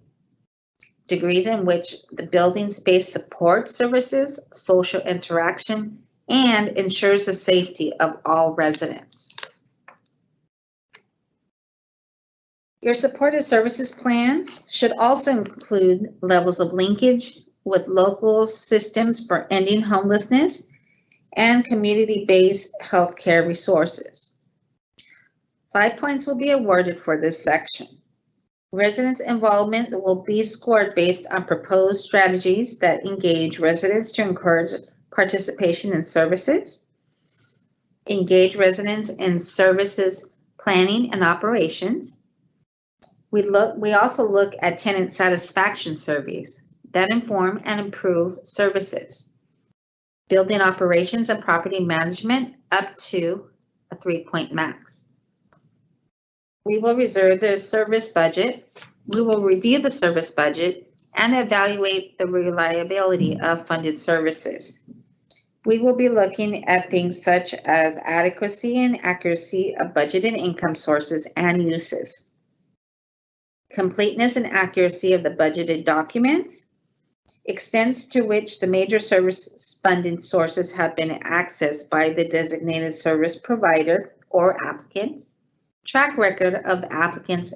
Degrees in which the building space supports services, social interaction, and ensures the safety of all residents. Your supported services plan should also include levels of linkage with local systems for ending homelessness and community-based healthcare resources. 5 points will be awarded for this section. Residents' involvement will be scored based on proposed strategies that engage residents to encourage participation in services, engage residents in services planning and operations. We also look at tenant satisfaction surveys that inform and improve services, building operations and property management up to a 3-point max. We will reserve the service budget. We will review the service budget and evaluate the reliability of funded services. We will be looking at things such as adequacy and accuracy of budget and income sources and uses, completeness and accuracy of the budgeted documents, extents to which the major service funding sources have been accessed by the designated service provider or applicant, track record of the applicants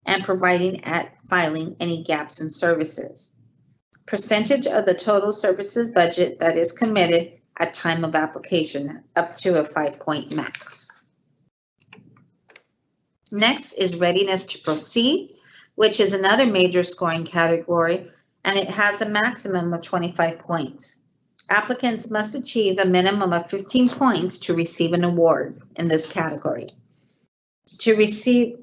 and providing at filing any gaps in services, percentage of the total services budget that is committed at time of application up to a 5-point max. Next is readiness to proceed, which is another major scoring category, and it has a maximum of 25 points. Applicants must achieve a minimum of 15 points to receive an award in this category. To receive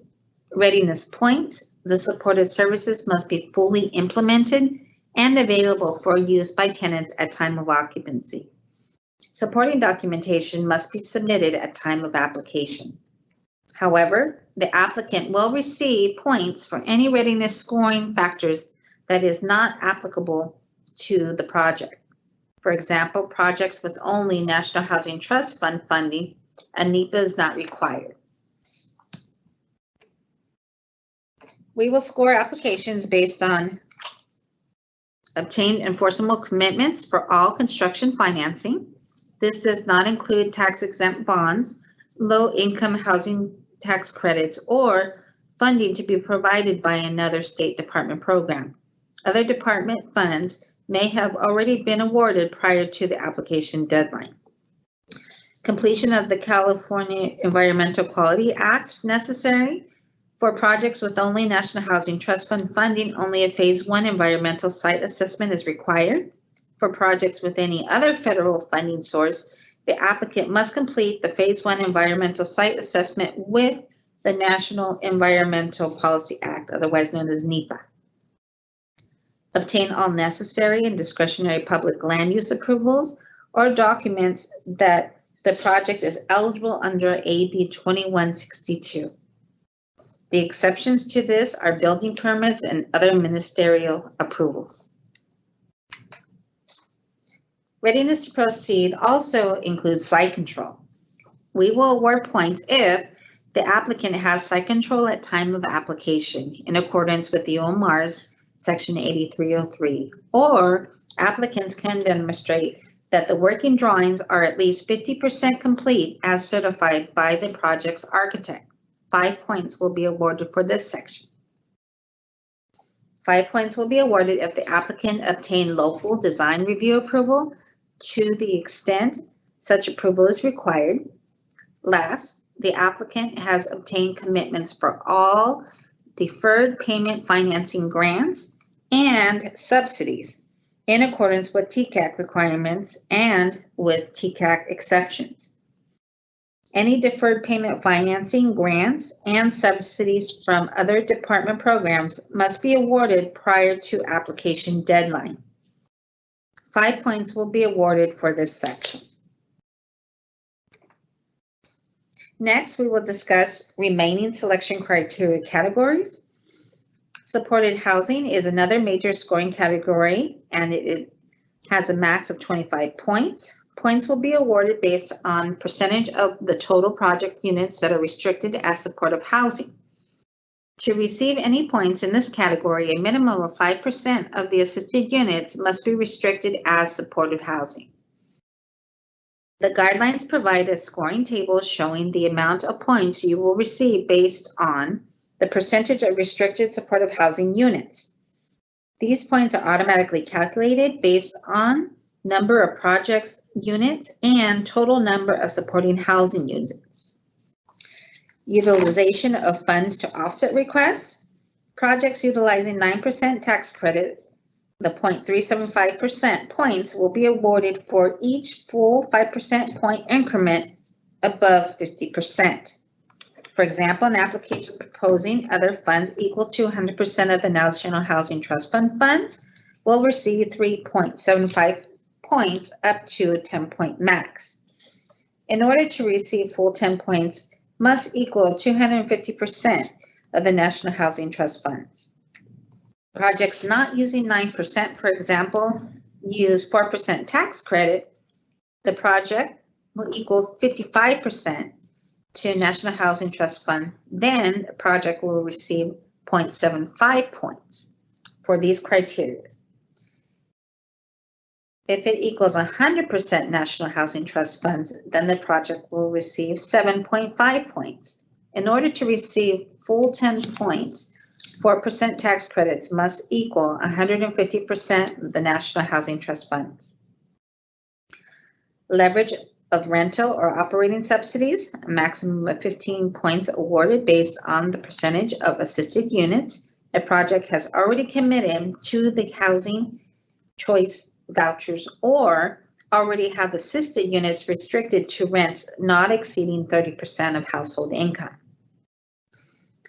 readiness points, the supported services must be fully implemented and available for use by tenants at time of occupancy. Supporting documentation must be submitted at time of application. However, the applicant will receive points for any readiness scoring factors that is not applicable to the project. For example, projects with only National Housing Trust Fund funding, a NEPA is not required. We will score applications based on obtained enforceable commitments for all construction financing. This does not include tax-exempt bonds, low-income housing tax credits, or funding to be provided by another state department program. Other department funds may have already been awarded prior to the application deadline. Completion of the California Environmental Quality Act necessary. For projects with only National Housing Trust Fund funding, only a Phase 1 environmental site assessment is required. For projects with any other federal funding source, the applicant must complete the Phase 1 environmental site assessment with the National Environmental Policy Act, otherwise known as NEPA. Obtain all necessary and discretionary public land use approvals or documents that the project is eligible under AB 2162. The exceptions to this are building permits and other ministerial approvals. Readiness to proceed also includes site control. We will award points if the applicant has site control at time of application in accordance with the OMR's Section 8303, or applicants can demonstrate that the working drawings are at least 50% complete as certified by the project's architect. 5 points will be awarded for this section. 5 points will be awarded if the applicant obtained local design review approval to the extent such approval is required. Last, the applicant has obtained commitments for all deferred payment financing grants and subsidies in accordance with TCAC requirements and with TCAC exceptions. Any deferred payment financing, grants, and subsidies from other department programs must be awarded prior to application deadline. 5 points will be awarded for this section. Next, we will discuss remaining selection criteria categories. Supported housing is another major scoring category, and it has a max of 25 points. Points will be awarded based on percentage of the total project units that are restricted as supportive housing. To receive any points in this category, a minimum of 5% of the assisted units must be restricted as supportive housing. The guidelines provide a scoring table showing the amount of points you will receive based on the percentage of restricted supportive housing units. These points are automatically calculated based on number of projects units and total number of supporting housing units. Utilization of funds to offset requests. Projects utilizing 9% tax credit, the 0.375% points will be awarded for each full 5% point increment above 50%. For example, an application proposing other funds equal to 100% of the National Housing Trust Fund funds will receive 3.75 points up to a 10-point max. In order to receive full 10 points, must equal 250% of the National Housing Trust funds. Projects not using 9%, for example, use 4% tax credit, the project will equal 55% to National Housing Trust Fund, then the project will receive 0.75 points for these criteria. If it equals 100% National Housing Trust funds, then the project will receive 7.5 points. In order to receive full 10 points, 4% tax credits must equal 150% of the National Housing Trust funds. Leverage of rental or operating subsidies, a maximum of 15 points awarded based on the percentage of assisted units a project has already committed to the housing choice vouchers or already have assisted units restricted to rents not exceeding 30% of household income.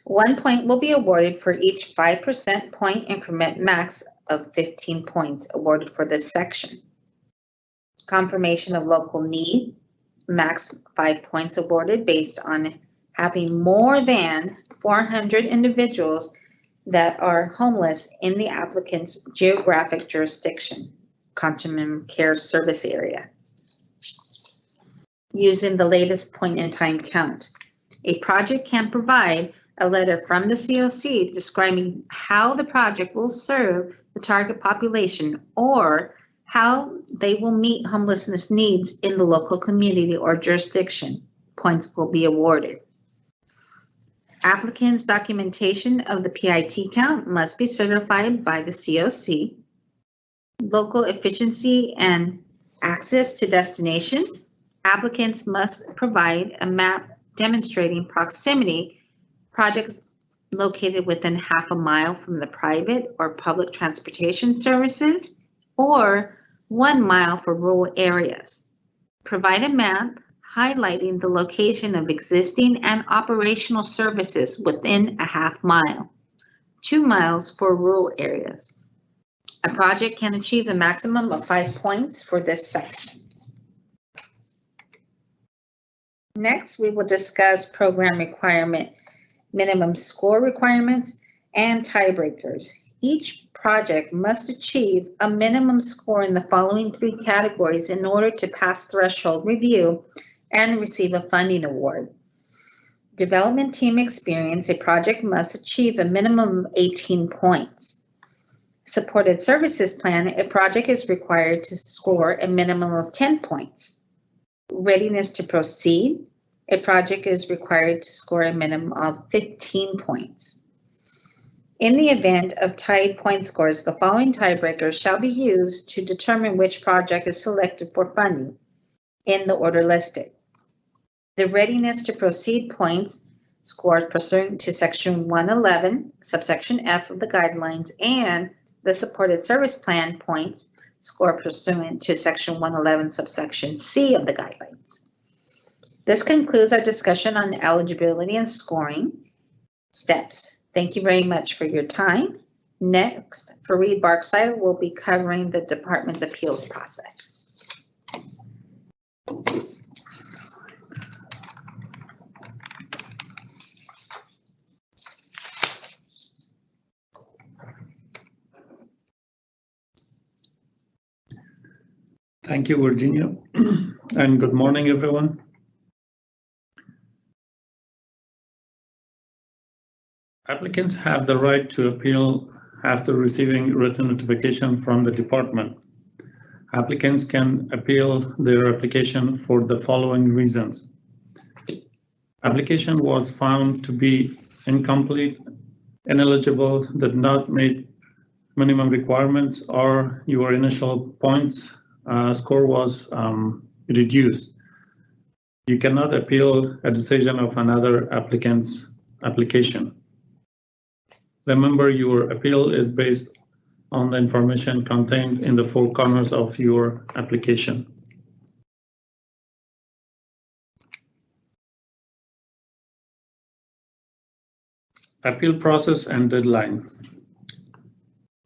1 point will be awarded for each 5% point increment max of 15 points awarded for this section. Confirmation of local need, max 5 points awarded based on having more than 400 individuals that are homeless in the applicant's geographic jurisdiction, continuum care service area. Using the latest point in time count, a project can provide a letter from the COC describing how the project will serve the target population or how they will meet homelessness needs in the local community or jurisdiction. Points will be awarded. Applicants' documentation of the PIT count must be certified by the COC. Local efficiency and access to destinations. Applicants must provide a map demonstrating proximity projects located within half a mile from the private or public transportation services or 1 mile for rural areas. Provide a map highlighting the location of existing and operational services within a half mile, 2 miles for rural areas. A project can achieve a maximum of 5 points for this section. Next, we will discuss program requirement, minimum score requirements, and tiebreakers. Each project must achieve a minimum score in the following 3 categories in order to pass threshold review and receive a funding award. Development team experience, a project must achieve a minimum of 18 points. Supported services plan, a project is required to score a minimum of 10 points. Readiness to proceed, a project is required to score a minimum of 15 points. In the event of tied point scores, the following tiebreakers shall be used to determine which project is selected for funding in the order listed. The readiness to proceed points scored pursuant to section 111, subsection F of the guidelines, and the supported service plan points scored pursuant to section 111, subsection C of the guidelines. This concludes our discussion on eligibility and scoring steps. Thank you very much for your time. Next, Fareed Barkside will be covering the department's appeals process. Thank you, Virginia, and good morning, everyone. Applicants have the right to appeal after receiving written notification from the department. Applicants can appeal their application for the following reasons. Application was found to be incomplete, ineligible, did not meet minimum requirements, or your initial points score was reduced. You cannot appeal a decision of another applicant's application. Remember, your appeal is based on the information contained in the four corners of your application. Appeal process and deadline.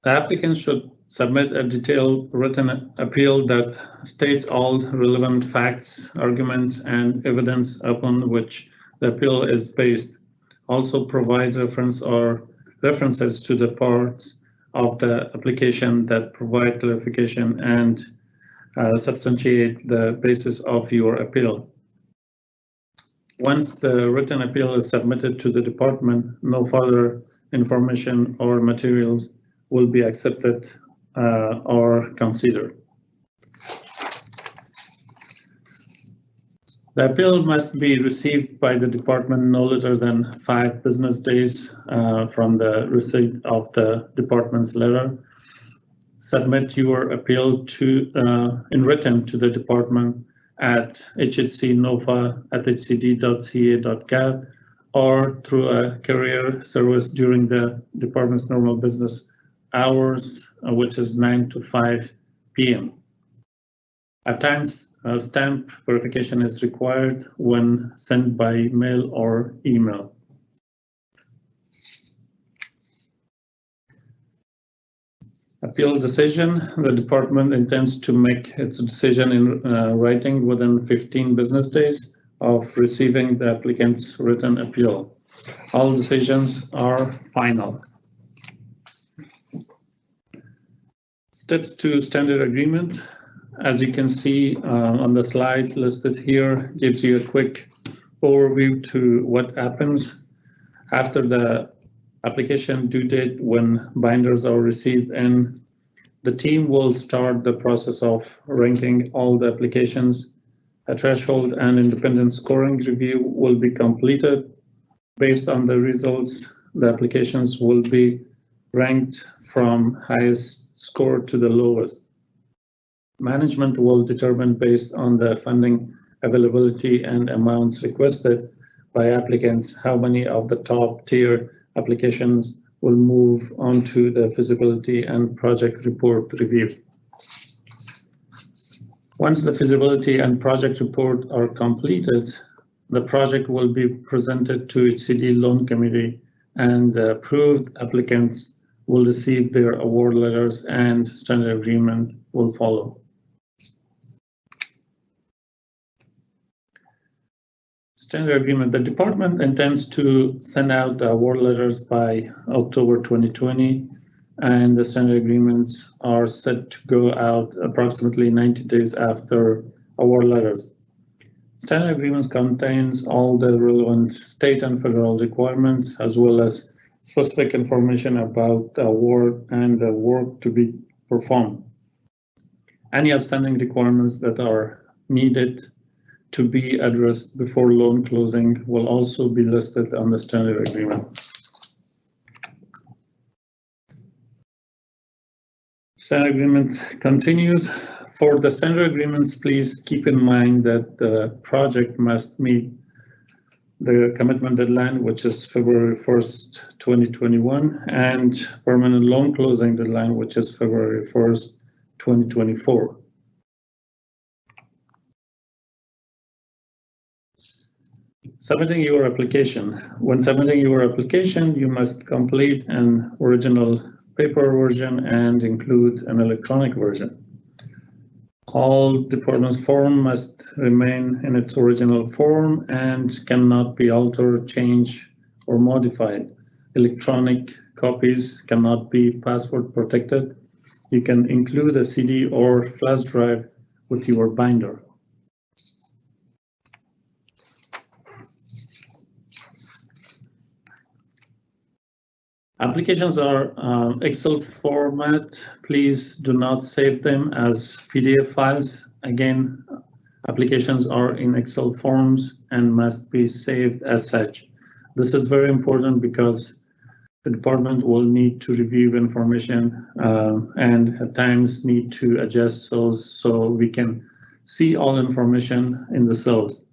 The applicant should submit a detailed written appeal that states all relevant facts, arguments, and evidence upon which the appeal is based. Also provide reference or references to the parts of the application that provide clarification and substantiate the basis of your appeal. Once the written appeal is submitted to the department, no further information or materials will be accepted or considered. The appeal must be received by the department no later than 5 business days from the receipt of the department's letter. Submit your appeal in written to the department at hhcnofa@hcd.ca.gov or through a courier service during the department's normal business hours, which is 9 to 5 p.m. At times, stamp verification is required when sent by mail or email. Appeal decision. The department intends to make its decision in writing within 15 business days of receiving the applicant's written appeal. All decisions are final. Steps to standard agreement. As you can see on the slide listed here, gives you a quick overview to what happens after the application due date when binders are received, and the team will start the process of ranking all the applications. A threshold and independent scoring review will be completed. Based on the results, the applications will be ranked from highest score to the lowest. Management will determine based on the funding availability and amounts requested by applicants how many of the top tier applications will move on to the feasibility and project report review. Once the feasibility and project report are completed, the project will be presented to HCD Loan Committee, and the approved applicants will receive their award letters and standard agreement will follow. Standard agreement. The department intends to send out the award letters by October 2020, and the standard agreements are set to go out approximately 90 days after award letters. Standard agreements contains all the relevant state and federal requirements, as well as specific information about the award and the work to be performed. Any outstanding requirements that are needed to be addressed before loan closing will also be listed on the standard agreement. Standard agreement continues. For the standard agreements, please keep in mind that the project must meet the commitment deadline, which is February 1st, 2021, and permanent loan closing deadline, which is February 1st, 2024. Submitting your application. When submitting your application, you must complete an original paper version and include an electronic version. All department's form must remain in its original form and cannot be altered, changed, or modified. Electronic copies cannot be password protected. You can include a CD or flash drive with your binder. Applications are Excel format. Please do not save them as PDF files. Again, applications are in Excel forms and must be saved as such. This is very important because the department will need to review information and at times need to adjust those so we can see all information in the cells.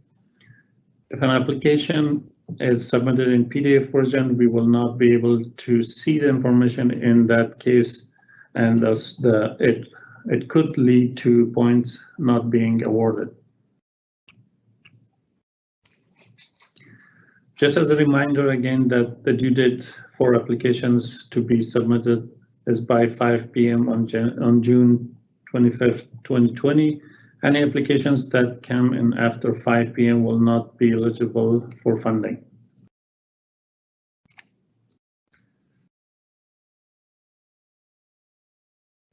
If an application is submitted in PDF version, we will not be able to see the information in that case, and thus it could lead to points not being awarded. Just as a reminder again that the due date for applications to be submitted is by 5 p.m. on June 25th, 2020. Any applications that come in after 5 p.m. will not be eligible for funding.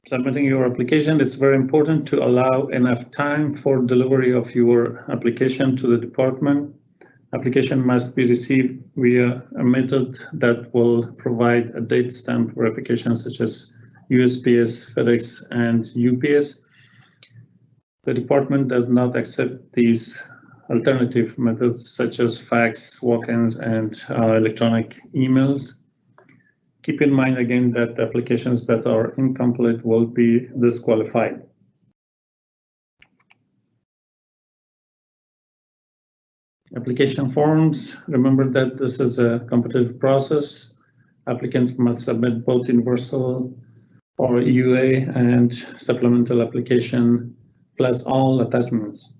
Submitting your application, it's very important to allow enough time for delivery of your application to the department. Application must be received via a method that will provide a date stamp verification such as USPS, FedEx, and UPS. The department does not accept these alternative methods such as fax, walk-ins, and electronic emails. Keep in mind again that the applications that are incomplete will be disqualified. Application forms, remember that this is a competitive process. Applicants must submit both universal or EUA and supplemental application plus all attachments.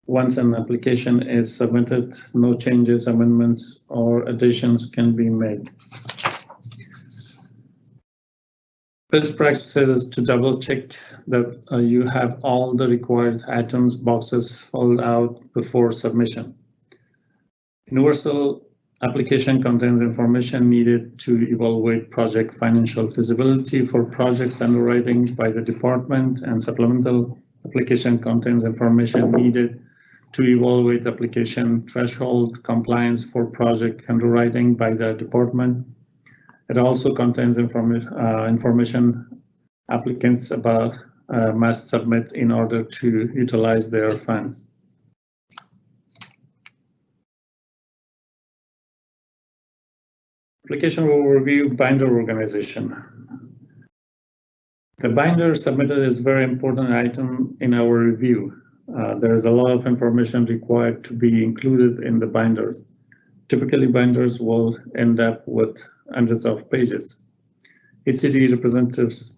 Once an application is submitted, no changes, amendments, or additions can be made. Best practice is to double check that you have all the required items boxes filled out before submission. Universal application contains information needed to evaluate project financial feasibility for projects underwriting by the department, and supplemental application contains information needed to evaluate application threshold compliance for project underwriting by the department. It also contains information applicants must submit in order to utilize their funds. Application overview, binder organization. The binder submitted is a very important item in our review. There is a lot of information required to be included in the binders. Typically, binders will end up with hundreds of pages. HCD representatives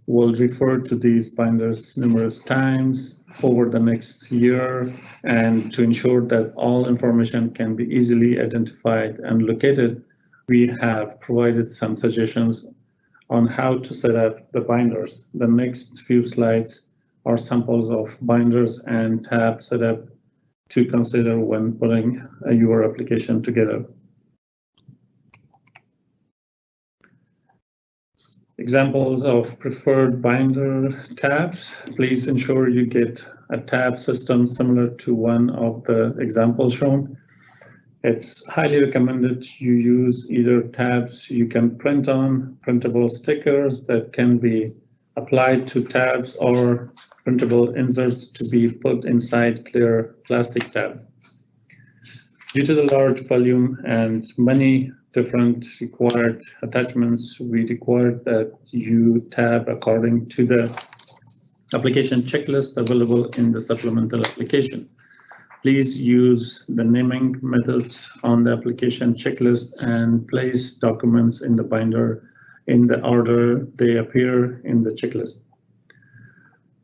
will refer to these binders numerous times over the next year, and to ensure that all information can be easily identified and located, we have provided some suggestions on how to set up the binders. The next few slides are samples of binders and tab setup to consider when putting your application together. Examples of preferred binder tabs. Please ensure you get a tab system similar to one of the examples shown. It's highly recommended you use either tabs you can print on, printable stickers that can be applied to tabs, or printable inserts to be put inside clear plastic tabs. Due to the large volume and many different required attachments, we require that you tab according to the application checklist available in the supplemental application. Please use the naming methods on the application checklist and place documents in the binder in the order they appear in the checklist.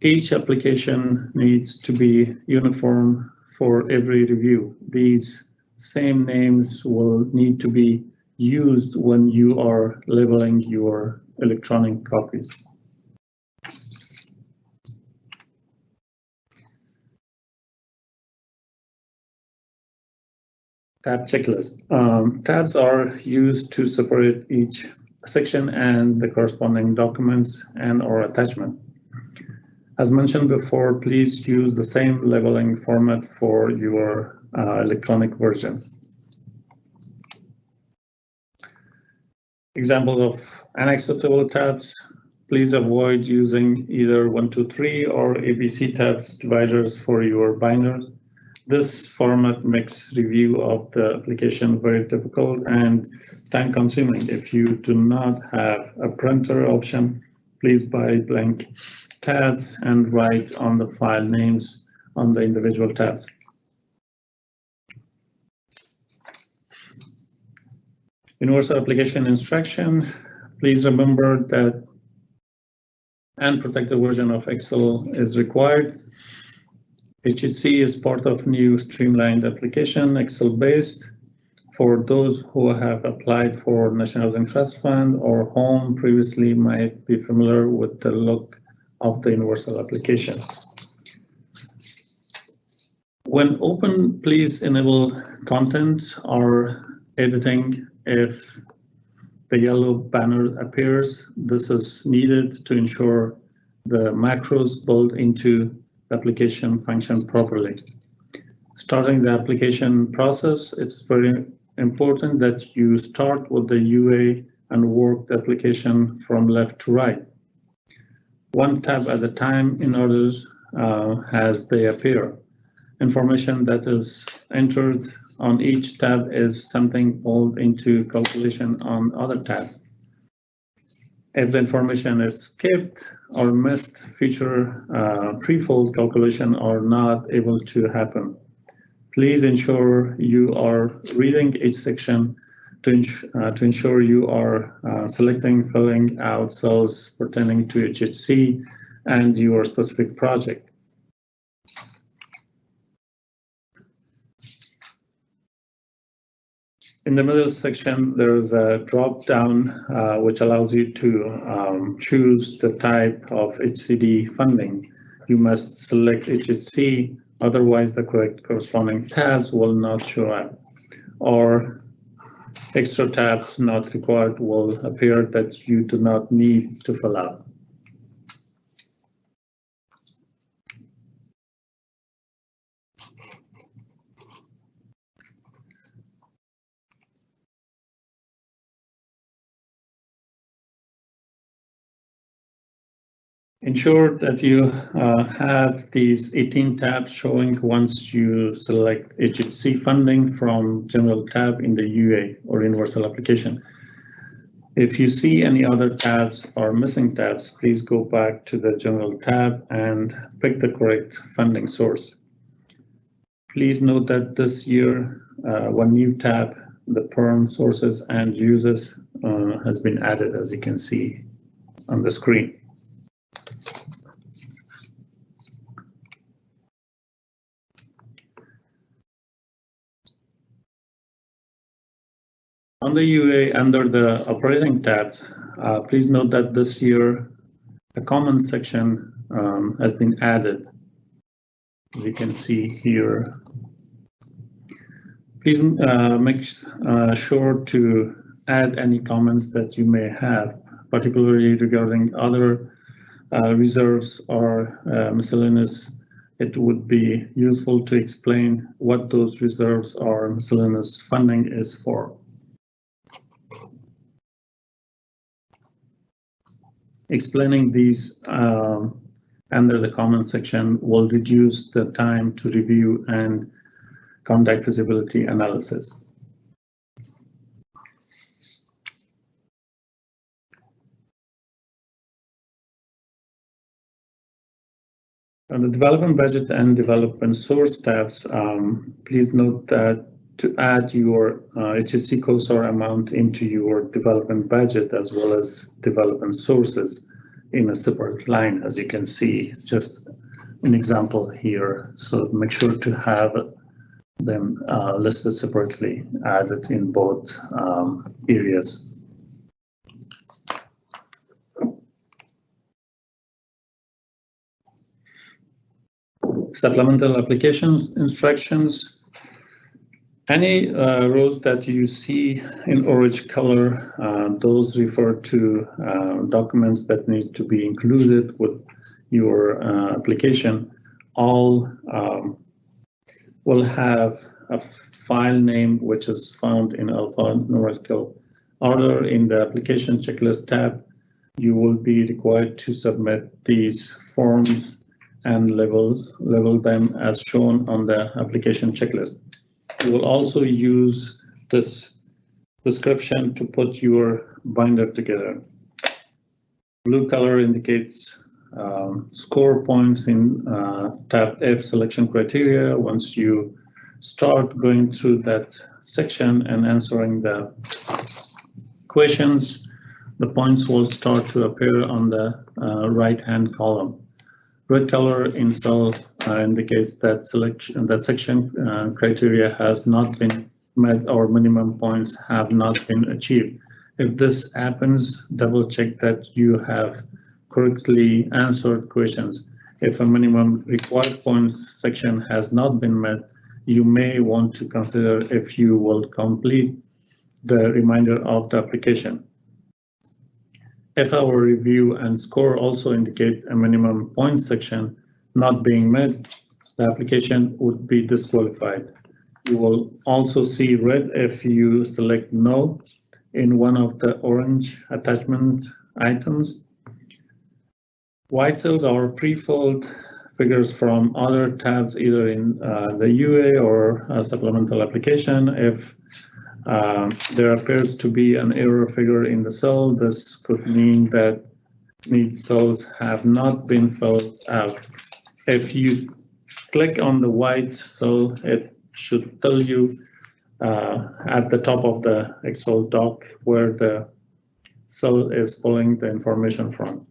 Each application needs to be uniform for every review. These same names will need to be used when you are labeling your electronic copies. Tab checklist. Tabs are used to separate each section and the corresponding documents and/or attachment. As mentioned before, please use the same labeling format for your electronic versions. Examples of unacceptable tabs. Please avoid using either 1, 2, 3 or ABC tabs dividers for your binders. This format makes review of the application very difficult and time consuming. If you do not have a printer option, please buy blank tabs and write on the file names on the individual tabs. Universal application instruction. Please remember that and protected version of Excel is required. HHC is part of new streamlined application, Excel-based. For those who have applied for National Housing Trust Fund or home previously might be familiar with the look of the universal application. When open, please enable content or editing if the yellow banner appears. This is needed to ensure the macros built into the application function properly. Starting the application process, it's very important that you start with the UA and work the application from left to right, one tab at a time in order as they appear. Information that is entered on each tab is something pulled into calculation on other tab. If the information is skipped or missed, future pre-fold calculation are not able to happen. Please ensure you are reading each section to ensure you are selecting, filling out cells pertaining to HHC and your specific project. In the middle section, there is a drop down which allows you to choose the type of HCD funding. You must select HHC, otherwise the correct corresponding tabs will not show up, or extra tabs not required will appear that you do not need to fill out. Ensure that you have these 18 tabs showing once you select HHC funding from General tab in the UA or Universal application. If you see any other tabs or missing tabs, please go back to the General tab and pick the correct funding source. Please note that this year, one new tab, the PERM sources and uses, has been added, as you can see on the screen. On the UA under the operating tabs, please note that this year a comment section has been added, as you can see here. Please make sure to add any comments that you may have, particularly regarding other reserves or miscellaneous. It would be useful to explain what those reserves or miscellaneous funding is for. Explaining these under the comment section will reduce the time to review and conduct feasibility analysis. On the development budget and development source tabs, please note that to add your HHC COSAR amount into your development budget as well as development sources in a separate line, as you can see, just an example here. So make sure to have them listed separately, added in both areas. Supplemental applications instructions. Any rows that you see in orange color, those refer to documents that need to be included with your application. All will have a file name which is found in alphanumerical order in the application checklist tab. You will be required to submit these forms and label them as shown on the application checklist. You will also use this description to put your binder together. Blue color indicates score points in tab F selection criteria. Once you start going through that section and answering the questions, the points will start to appear on the right-hand column. Red color in cell indicates that section criteria has not been met or minimum points have not been achieved. If this happens, double check that you have correctly answered questions. If a minimum required points section has not been met, you may want to consider if you will complete the remainder of the application. If our review and score also indicate a minimum points section not being met, the application would be disqualified. You will also see red if you select no in one of the orange attachment items. White cells are pre-filled figures from other tabs, either in the UA or a supplemental application. If there appears to be an error figure in the cell, this could mean that these cells have not been filled out. If you click on the white cell, it should tell you at the top of the Excel doc where the cell is pulling the information from.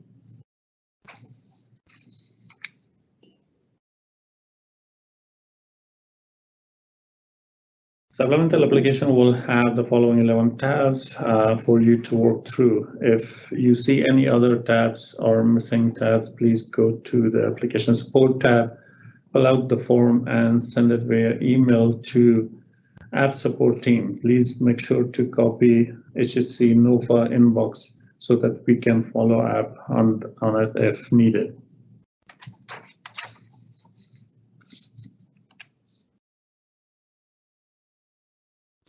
Supplemental application will have the following 11 tabs for you to work through. If you see any other tabs or missing tabs, please go to the application support tab, fill out the form and send it via email to app support team. Please make sure to copy HSC NOFA inbox so that we can follow up on it if needed.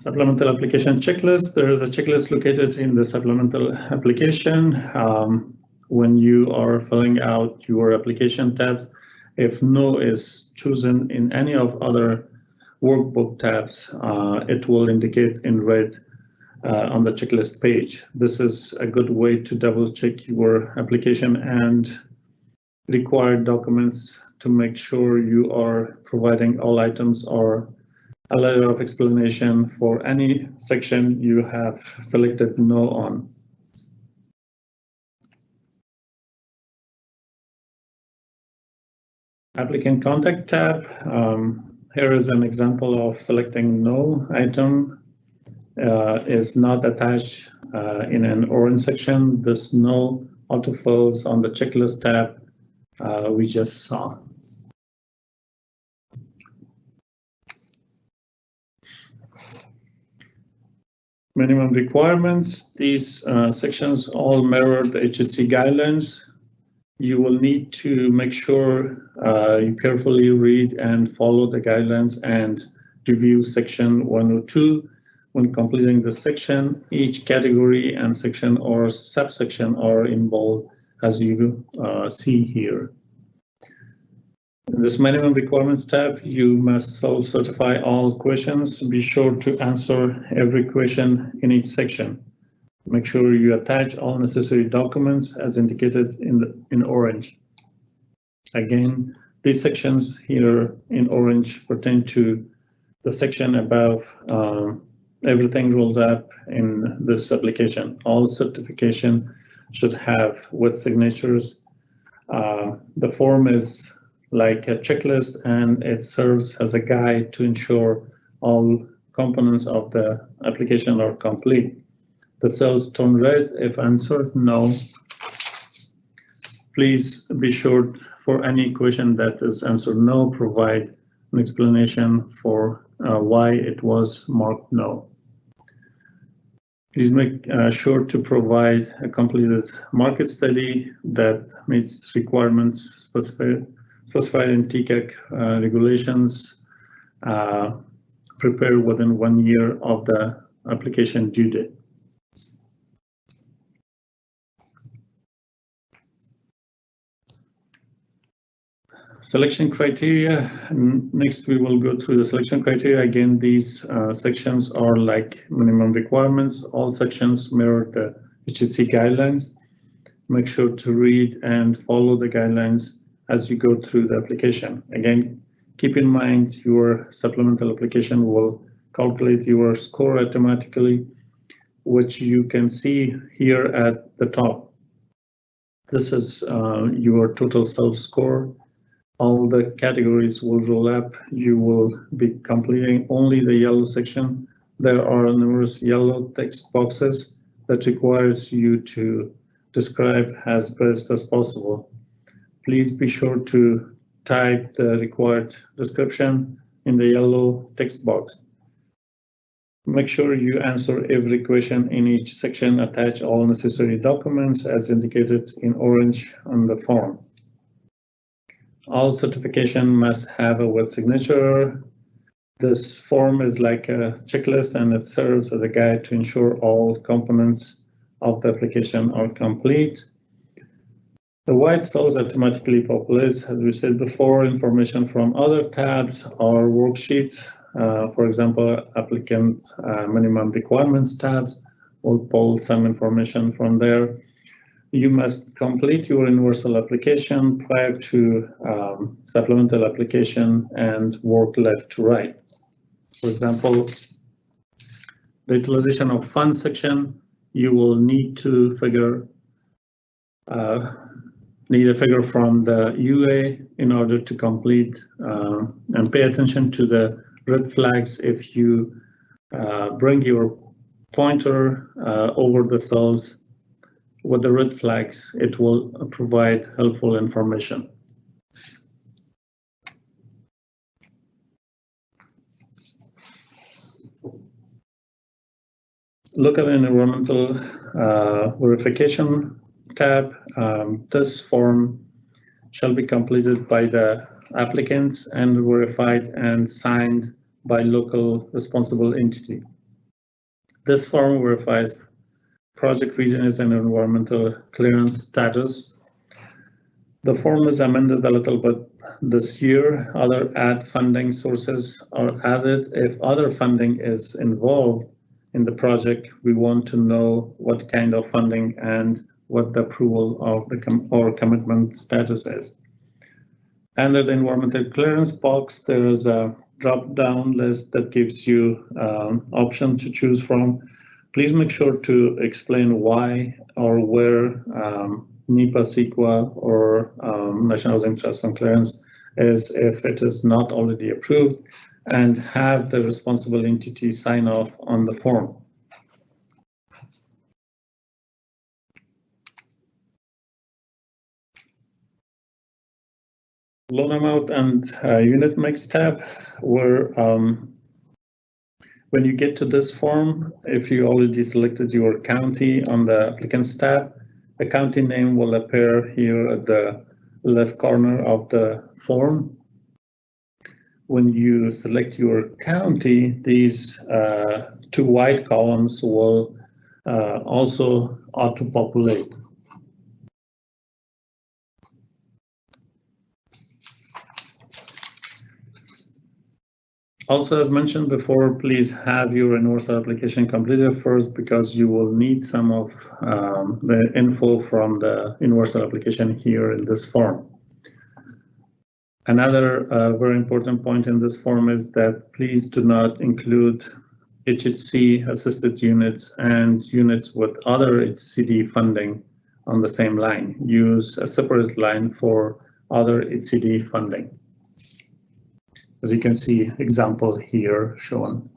Supplemental application checklist. There is a checklist located in the supplemental application. When you are filling out your application tabs, if no is chosen in any of other workbook tabs, it will indicate in red on the checklist page. This is a good way to double check your application and required documents to make sure you are providing all items or a letter of explanation for any section you have selected no on. Applicant contact tab. Here is an example of selecting no item is not attached in an orange section. This no autofills on the checklist tab we just saw. Minimum requirements. These sections all mirror the HSC guidelines. You will need to make sure you carefully read and follow the guidelines and review section 102. When completing the section, each category and section or subsection are in bold as you see here. In this minimum requirements tab, you must self-certify all questions. Be sure to answer every question in each section. Make sure you attach all necessary documents as indicated in orange. Again, these sections here in orange pertain to the section above. Everything rolls up in this application. All certification should have with signatures. The form is like a checklist and it serves as a guide to ensure all components of the application are complete. The cells turn red if answered no. Please be sure for any question that is answered no, provide an explanation for why it was marked no. Please make sure to provide a completed market study that meets requirements specified in TCAC regulations, prepared within 1 year of the application due date. Selection criteria. Next, we will go through the selection criteria. Again, these sections are like minimum requirements. All sections mirror the HHC guidelines. Make sure to read and follow the guidelines as you go through the application. Again, keep in mind your supplemental application will calculate your score automatically, which you can see here at the top. This is your total self-score. All the categories will roll up. You will be completing only the yellow section. There are numerous yellow text boxes that requires you to describe as best as possible. Please be sure to type the required description in the yellow text box. Make sure you answer every question in each section. Attach all necessary documents as indicated in orange on the form. All certification must have a wet signature. This form is like a checklist and it serves as a guide to ensure all components of the application are complete. The white cells automatically populates, as we said before, information from other tabs or worksheets. For example, applicant minimum requirements tabs will pull some information from there. You must complete your universal application prior to supplemental application and work left to right. For example, the utilization of funds section, you will need to need a figure from the UA in order to complete and pay attention to the red flags. If you bring your pointer over the cells with the red flags, it will provide helpful information. Look at the environmental verification tab. This form shall be completed by the applicants and verified and signed by local responsible entity. This form verifies project readiness and environmental clearance status. The form is amended a little bit this year. Other add funding sources are added. If other funding is involved in the project, we want to know what kind of funding and what the approval of the or commitment status is. Under the environmental clearance box, there is a drop-down list that gives you options to choose from. Please make sure to explain why or where NEPA, CEQA, or National Housing Trust Fund clearance is if it is not already approved, and have the responsible entity sign off on the form. Loan amount and unit mix tab, where when you get to this form, if you already selected your county on the applicants tab, the county name will appear here at the left corner of the form. When you select your county, these two white columns will also auto-populate. Also, as mentioned before, please have your universal application completed first, because you will need some of the info from the universal application here in this form. Another very important point in this form is that please do not include HHC assisted units and units with other HCD funding on the same line. Use a separate line for other HCD funding. As you can see, example here shown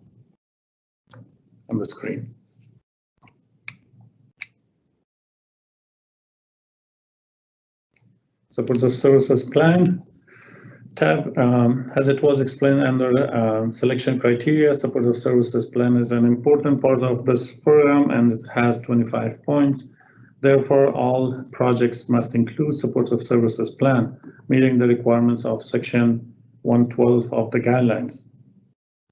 on the screen. Supportive Services Plan tab, as it was explained under selection criteria, Supportive Services Plan is an important part of this program and it has 25 points. Therefore, all projects must include Supportive Services Plan, meeting the requirements of Section 112 of the guidelines.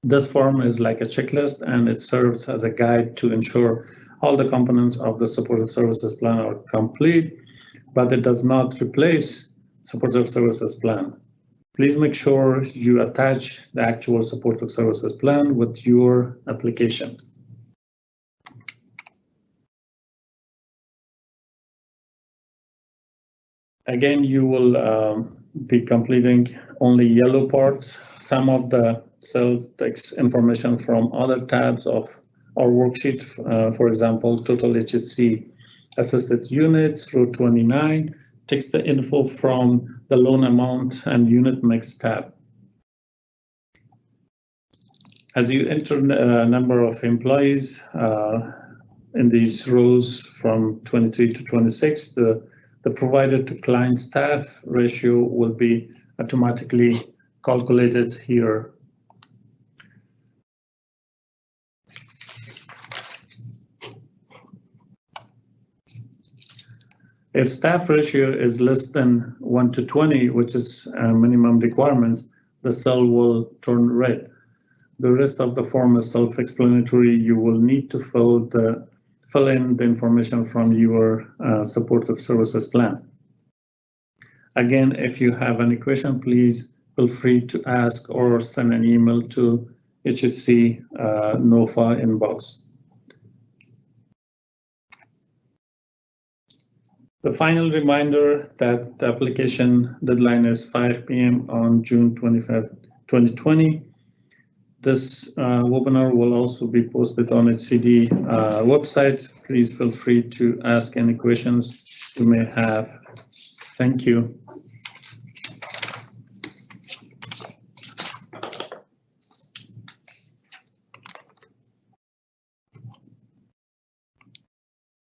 This form is like a checklist and it serves as a guide to ensure all the components of the Supportive Services Plan are complete, but it does not replace Supportive Services Plan. Please make sure you attach the actual supportive services plan with your application. Again, you will be completing only yellow parts. Some of the cells takes information from other tabs of our worksheet. For example, total HHC assisted units through 29 takes the info from the loan amount and unit mix tab. As you enter number of employees in these rows from 23 to 26, the provider to client staff ratio will be automatically calculated here. If staff ratio is less than 1 to 20, which is minimum requirements, the cell will turn red. The rest of the form is self-explanatory. You will need to fill in the information from your supportive services plan. Again, if you have any question, please feel free to ask or send an email to HHC NOFA inbox. The final reminder that the application deadline is 5 p.m. on June 25, 2020. This webinar will also be posted on HCD website. Please feel free to ask any questions you may have. Thank you.